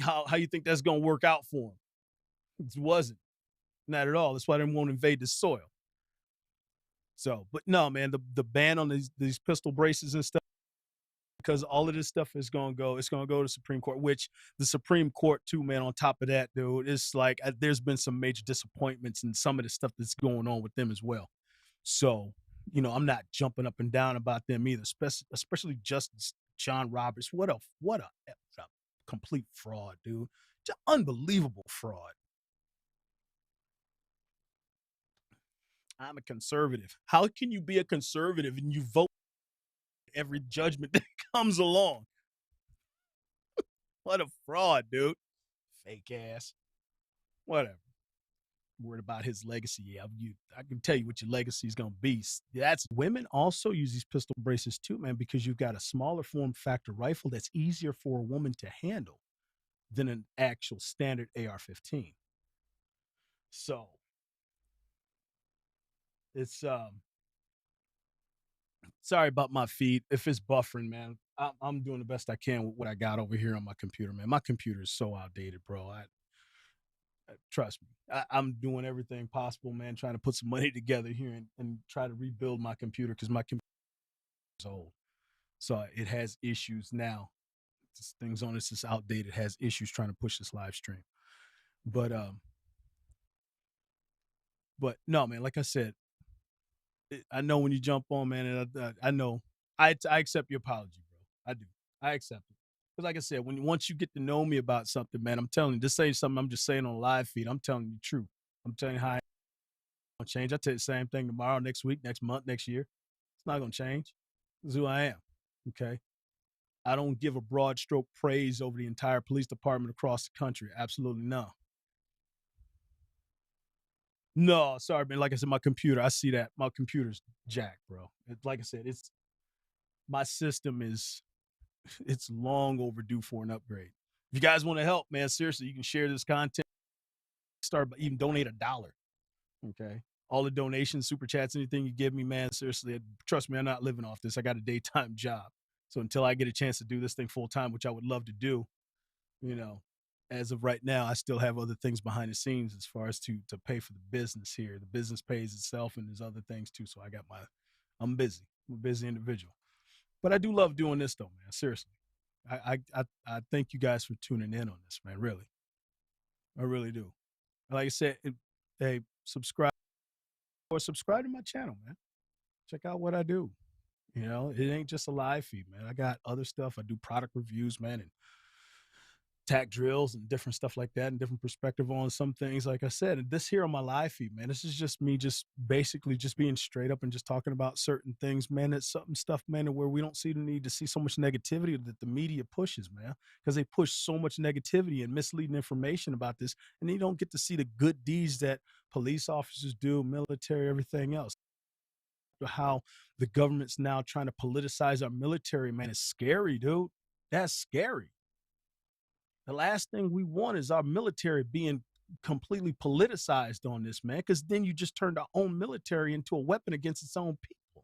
how you think that's going to work out for him? It wasn't. Not at all. That's why they won't invade the soil. So, but no, man, the ban on these pistol braces and stuff, because all of this stuff is going to go, it's going to go to Supreme Court, which the Supreme Court too, man, on top of that, dude, it's like there's been some major disappointments in some of the stuff that's going on with them as well. So, I'm not jumping up and down about them either, especially Justice John Roberts. What a complete fraud, dude. Just unbelievable fraud. I'm a conservative. How can you be a conservative and you vote every judgment that comes along? What a fraud, dude. Fake ass. Whatever. Worried about his legacy. Yeah, I can tell you what your legacy is going to be. That's women also use these pistol braces too, man, because you've got a smaller form factor rifle that's easier for a woman to handle than an actual standard AR-15. So it's sorry about my feed if it's buffering, man. I'm doing the best I can with what I got over here on my computer, man. My computer is so outdated, bro. Trust me, I'm doing everything possible, man, trying to put some money together here and try to rebuild my computer, because my computer is old. So it has issues now. This things on this is outdated, it has issues trying to push this live stream. But no, man, like I said, I know when you jump on, man, and I know I accept your apology, bro. I do. I accept it. Because like I said, once you get to know me about something, man, I'm telling you, this ain't something I'm just saying on a live feed. I'm telling you the truth. I'm telling you how I don't change. I tell you the same thing tomorrow, next week, next month, next year. It's not gonna change. This is who I am. Okay. I don't give a broad stroke praise over the entire police department across the country. Absolutely no. No, sorry, man. Like I said, my computer, I see that. My computer's jacked, bro. Like I said, my system is it's long overdue for an upgrade. If you guys want to help, man, seriously, you can share this content. start, even donate $1. Okay. All the donations, super chats, anything you give me, man, seriously, trust me, I'm not living off this. I got a daytime job. So until I get a chance to do this thing full time, which I would love to do, you know, as of right now, I still have other things behind the scenes as far as to pay for the business here. The business pays itself, and there's other things too. So I'm busy. I'm a busy individual, but I do love doing this though, man. Seriously, I thank you guys for tuning in on this, man. Really, I really do. Like I said, hey, subscribe to my channel, man. Check out what I do. You know, it ain't just a live feed, man. I got other stuff. I do product reviews, man, and tack drills and different stuff like that, and different perspective on some things. Like I said, and this here on my live feed, man, this is just me, just basically just being straight up and just talking about certain things, man. It's something stuff, man, where we don't see the need to see so much negativity that the media pushes, man, because they push so much negativity and misleading information about this, and you don't get to see the good deeds that police officers do, military, everything else. How the government's now trying to politicize our military, man, is scary, dude. That's scary. The last thing we want is our military being completely politicized on this, man, because then you just turned our own military into a weapon against its own people.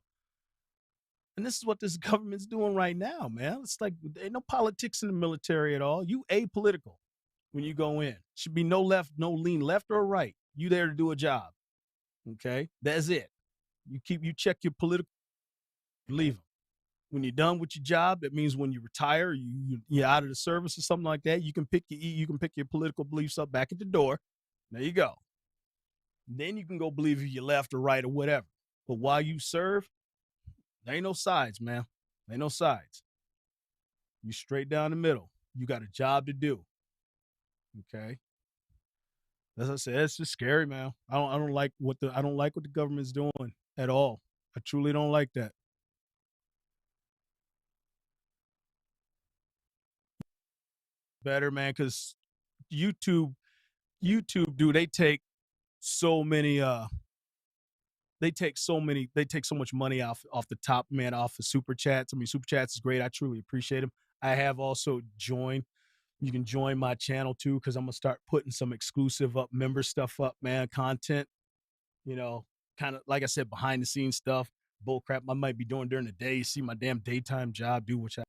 And this is what this government's doing right now, man. It's like there ain't no politics in the military at all. You apolitical when you go in. Should be no left, no lean left or right. You there to do a job. Okay. That's it. You check your political, leave them. When you're done with your job, that means when you retire, you're out of the service or something like that, you can pick your political beliefs up back at the door. There you go. Then you can go believe if you're left or right or whatever. But while you serve, there ain't no sides, man. There ain't no sides. You straight down the middle. You got a job to do. Okay. As I said, it's just scary, man. I don't like what the government's doing at all. I truly don't like that. Better, man, because YouTube, dude, so many they take so much money off the top, man, off of super chats. I mean, super chats is great. I truly appreciate them. I have also joined. You can join my channel too, because I'm gonna start putting some exclusive up member stuff up, man, content. You know, kind of like I said, behind the scenes stuff, bull crap I might be doing during the day. You see my damn daytime job, do which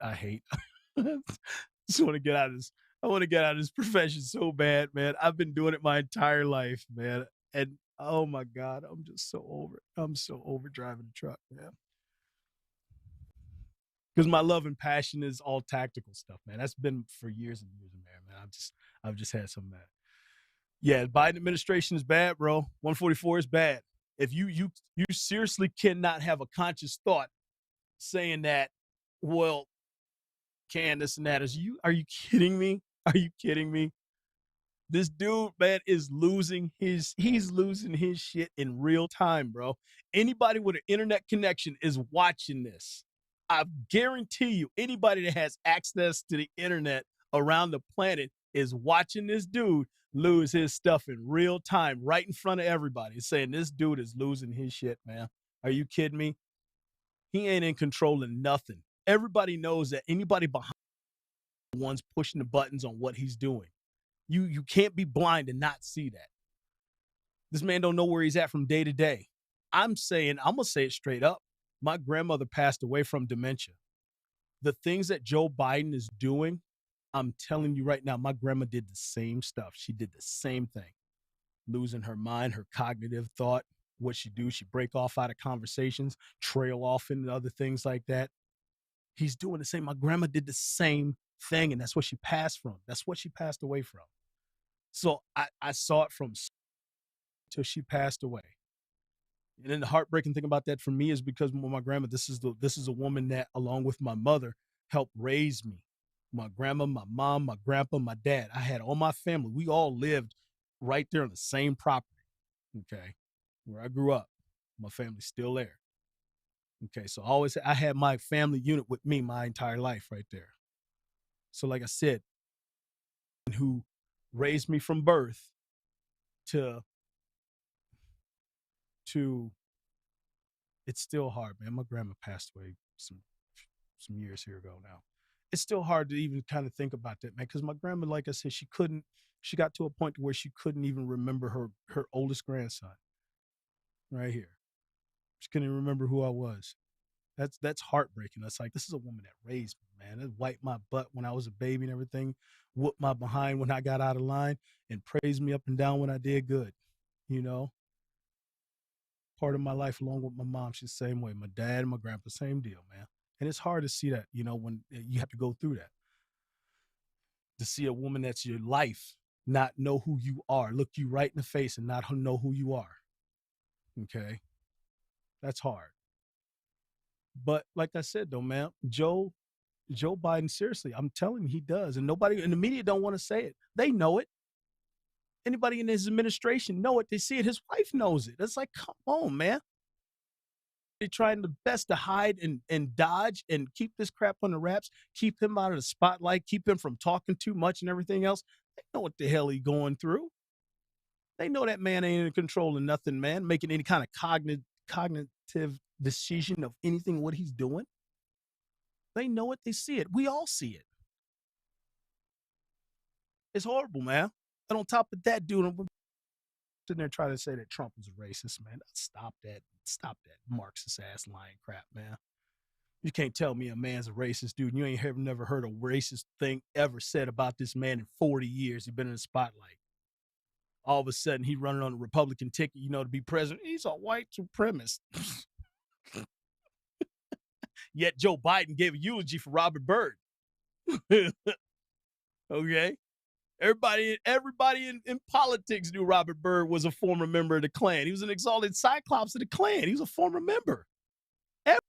I hate. Just want to get out of this. I want to get out of this profession so bad, man. I've been doing it my entire life, man. And oh my God, I'm just so over it. I'm so over driving a truck, man. Because my love and passion is all tactical stuff, man. That's been for years and years and years, man. I've just had some bad. Yeah, Biden administration is bad, bro. 144 is bad. If you seriously cannot have a conscious thought saying that, well, can this and that, are you kidding me? Are you kidding me? This dude, man, he's losing his shit in real time, bro. Anybody with an internet connection is watching this. I guarantee you, anybody that has access to the internet around the planet is watching this dude lose his stuff in real time, right in front of everybody, saying this dude is losing his shit, man. Are you kidding me? He ain't in control of nothing. Everybody knows that anybody behind the ones pushing the buttons on what he's doing. You can't be blind and not see that. This man don't know where he's at from day to day. I'm gonna say it straight up. My grandmother passed away from dementia. The things that Joe Biden is doing, I'm telling you right now, my grandma did the same stuff. She did the same thing. Losing her mind, her cognitive thought. What she do? She break off out of conversations, trail off into other things like that. He's doing the same. My grandma did the same thing, and that's what she passed from. That's what she passed away from. So I saw it from till she passed away. And then the heartbreaking thing about that for me is because my grandma, this is a woman that, along with my mother, helped raise me. My grandma, my mom, my grandpa, my dad. I had all my family. We all lived right there on the same property. Okay. Where I grew up. My family's still there. Okay. So I had my family unit with me my entire life right there. So like I said, who raised me from birth to it's still hard, man. My grandma passed away some years here ago now. it's still hard to even kind of think about that, man. Because my grandma, like I said, she couldn't. She got to a point where she couldn't even remember her oldest grandson. Right here, she couldn't even remember who I was. That's heartbreaking. That's like, this is a woman that raised me, man. That wiped my butt when I was a baby and everything, whooped my behind when I got out of line, and praised me up and down when I did good. You know, part of my life along with my mom, she's the same way. My dad and my grandpa, same deal, man. And it's hard to see that, when you have to go through that, to see a woman that's your life not know who you are, look you right in the face and not know who you are. Okay. That's hard. But like I said, though, man, Joe Biden, seriously, I'm telling you, he does. And nobody in the media don't want to say it. They know it. Anybody in his administration know it. They see it. His wife knows it. It's like, come on, man. They're trying the best to hide and dodge and keep this crap on the wraps, keep him out of the spotlight, keep him from talking too much and everything else. They know what the hell he's going through. They know that man ain't in control of nothing, man, making any kind of cognitive decision of anything, what he's doing. They know it. They see it. We all see it. It's horrible, man. And on top of that, dude, I'm sitting there trying to say that Trump was a racist, man. Stop that. Stop that Marxist ass lying crap, man. You can't tell me a man's a racist, dude. You ain't never heard a racist thing ever said about this man in 40 years. He's been in the spotlight. All of a sudden, he running on a Republican ticket, to be president. He's a white supremacist. Yet Joe Biden gave a eulogy for Robert Byrd. Okay. Everybody in politics knew Robert Byrd was a former member of the Klan. He was an exalted cyclops of the Klan. He was a former member. Everybody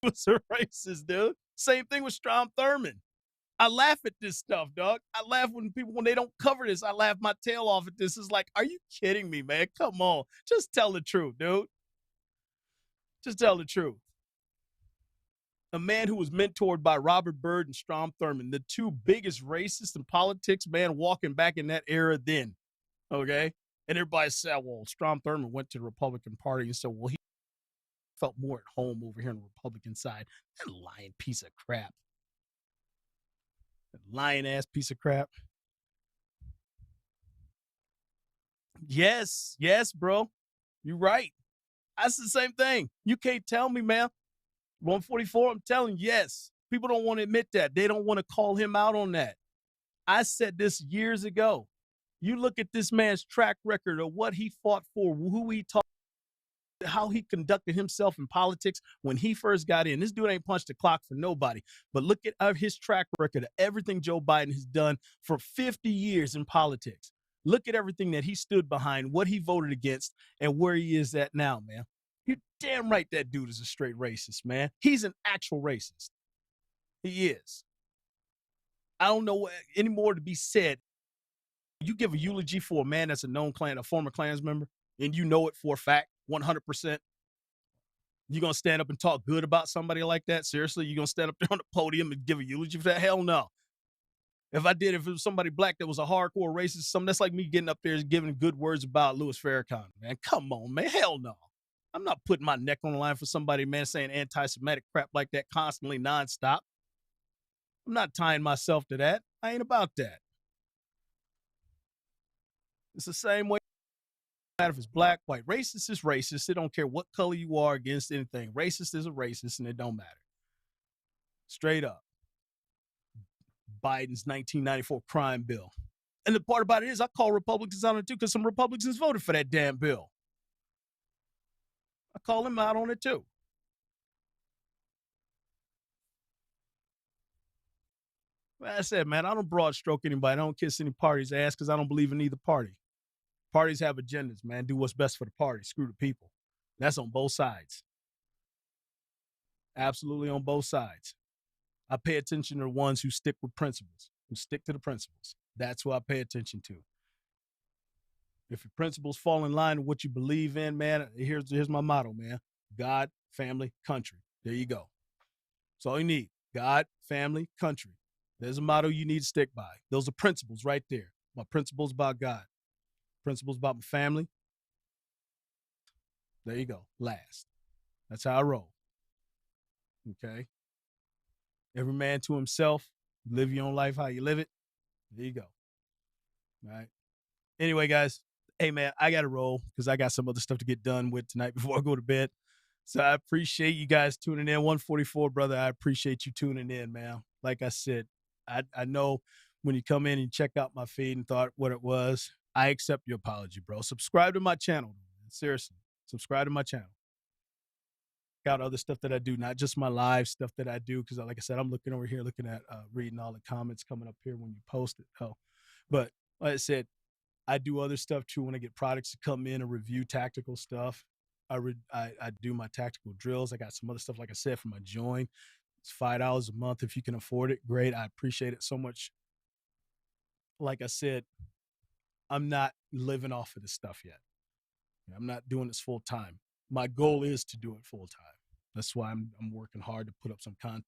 was a racist, dude. Same thing with Strom Thurmond. I laugh at this stuff, dog. I laugh when they don't cover this. I laugh my tail off at this. It's like, are you kidding me, man? Come on. Just tell the truth, dude. Just tell the truth. A man who was mentored by Robert Byrd and Strom Thurmond, the two biggest racists in politics, man, walking back in that era then. Okay? And everybody said, well, Strom Thurmond went to the Republican Party and said, well, he felt more at home over here on the Republican side. That lying piece of crap. That lying ass piece of crap. Yes, bro. You're right. That's the same thing. You can't tell me, man. 144, I'm telling you, yes. People don't want to admit that. They don't want to call him out on that. I said this years ago. You look at this man's track record of what he fought for, who he talked, how he conducted himself in politics when he first got in. This dude ain't punched the clock for nobody. But look at his track record of everything Joe Biden has done for 50 years in politics. Look at everything that he stood behind, what he voted against, and where he is at now, man. You're damn right that dude is a straight racist, man. He's an actual racist. He is. I don't know any more to be said. You give a eulogy for a man that's a former Klans member, and you know it for a fact, 100%. You gonna stand up and talk good about somebody like that? Seriously, you gonna stand up there on the podium and give a eulogy for that? Hell no. If it was somebody black that was a hardcore racist, that's like me getting up there and giving good words about Louis Farrakhan, man. Come on, man. Hell no. I'm not putting my neck on the line for somebody, man, saying anti-Semitic crap like that constantly, nonstop. I'm not tying myself to that. I ain't about that. It's the same way. No matter if it's black, white, racist is racist. They don't care what color you are against anything. Racist is a racist, and it don't matter. Straight up. Biden's 1994 crime bill. And the part about it is I call Republicans on it too because some Republicans voted for that damn bill. I call them out on it too. Like I said, man, I don't broad stroke anybody. I don't kiss any party's ass because I don't believe in either party. Parties have agendas, man. Do what's best for the party. Screw the people. That's on both sides. Absolutely on both sides. I pay attention to the ones who stick with principles, who stick to the principles. That's who I pay attention to. If your principles fall in line with what you believe in, man, here's my motto, man. God, family, country. There you go. That's all you need. God, family, country. There's a motto you need to stick by. Those are principles right there. My principles about God. Principles about my family. There you go. Last. That's how I roll. Okay. Every man to himself. Live your own life how you live it. There you go. All right. Anyway, guys, hey man, I gotta roll because I got some other stuff to get done with tonight before I go to bed. So I appreciate you guys tuning in. 144, brother. I appreciate you tuning in, man. Like I said, I know when you come in and check out my feed and thought what it was, I accept your apology, bro. Subscribe to my channel. Seriously. Subscribe to my channel. Got other stuff that I do, not just my live stuff that I do. Cause like I said, I'm looking over here, looking at reading all the comments coming up here when you post it. Oh, but like I said, I do other stuff too when I get products to come in and review tactical stuff. I do my tactical drills. I got some other stuff, like I said, for my join. It's $5 a month if you can afford it. Great. I appreciate it so much. Like I said, I'm not living off of this stuff yet. I'm not doing this full time. My goal is to do it full time. That's why I'm working hard to put up some content,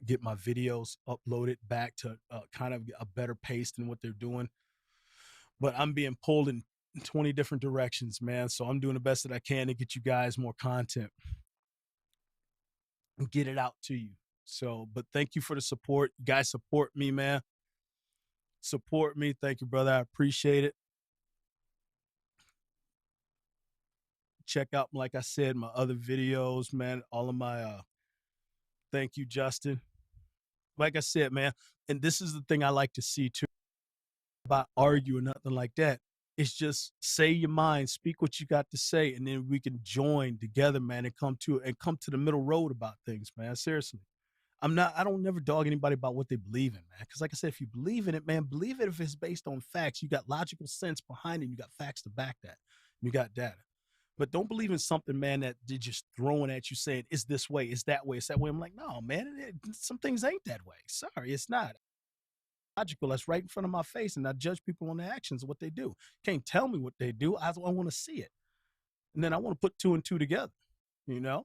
get my videos uploaded back to kind of a better pace than what they're doing. But I'm being pulled in 20 different directions, man. So I'm doing the best that I can to get you guys more content and get it out to you. So, but thank you for the support. You guys support me, man. Support me. Thank you, brother. I appreciate it. Check out, like I said, my other videos, man. All of my thank you, Justin. Like I said, man, and this is the thing I like to see too, about argue or nothing like that. It's just say your mind, speak what you got to say, and then we can join together, man, and come to the middle road about things, man. Seriously. I don't never dog anybody about what they believe in, man. Because like I said, if you believe in it, man, believe it if it's based on facts. You got logical sense behind it. You got facts to back that. You got data. But don't believe in something, man, that they're just throwing at you saying, it's this way, it's that way, it's that way. I'm like, no, man, some things ain't that way. Sorry, it's not. Logical, that's right in front of my face, and I judge people on their actions and what they do. Can't tell me what they do. I want to see it. And then I want to put two and two together, you know?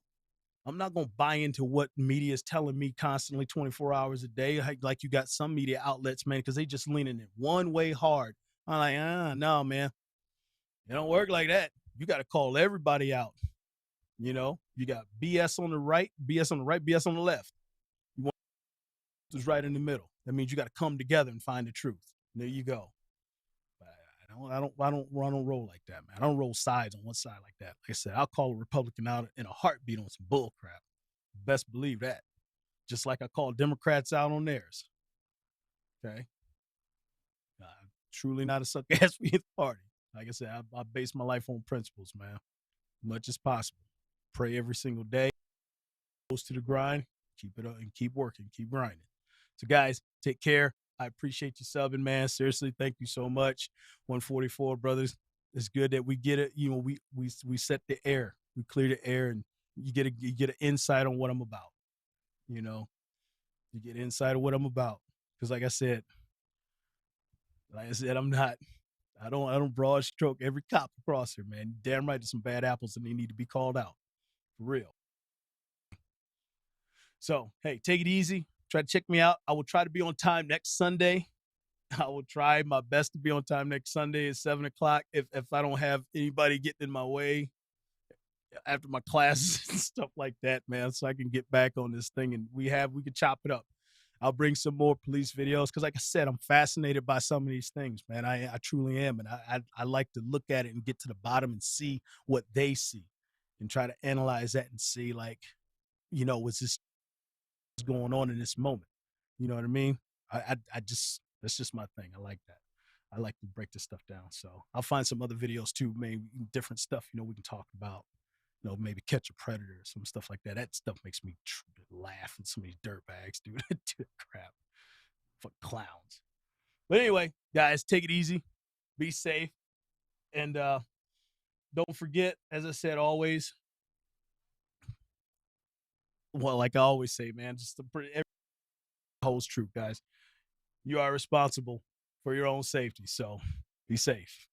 I'm not going to buy into what media is telling me constantly 24 hours a day. Like you got some media outlets, man, because they just leaning it one way hard. I'm like, no, man. It don't work like that. You got to call everybody out. You know, you got BS on the right, BS on the right, BS on the left. You want who's right in the middle. That means you got to come together and find the truth. There you go. I don't roll like that, man. I don't roll sides on one side like that. Like I said, I'll call a Republican out in a heartbeat on some bull crap. Best believe that. Just like I call Democrats out on theirs. Okay. Truly not a suck ass for either party. Like I said, I base my life on principles, man. Much as possible. Pray every single day. Close to the grind. Keep it up and keep working. Keep grinding. So, guys, take care. I appreciate you subbing, man. Seriously, thank you so much. 144 brothers. It's good that we get it. You know, we set the air. We clear the air, and you get an insight on what I'm about. You know, you get insight of what I'm about. Because like I said, I don't broad stroke every cop across here, man. Damn right, there's some bad apples and they need to be called out. For real. So, hey, take it easy. Try to check me out. I will try to be on time next Sunday. I will try my best to be on time next Sunday at 7:00. If I don't have anybody getting in my way after my classes and stuff like that, man, so I can get back on this thing and we can chop it up. I'll bring some more police videos because, like I said, I'm fascinated by some of these things, man. I truly am, and I like to look at it and get to the bottom and see what they see, and try to analyze that and see, like, you know, what's this going on in this moment? You know what I mean? I just that's just my thing. I like that. I like to break this stuff down. So I'll find some other videos too, maybe different stuff. You know, we can talk about. You know, maybe catch a predator or some stuff like that. That stuff makes me laugh at some of these dirtbags, dude. Dude, crap. For clowns. But anyway, guys, take it easy. Be safe. And don't forget, as I said, always, well, like I always say, man, just every holds true, guys. You are responsible for your own safety. So be safe.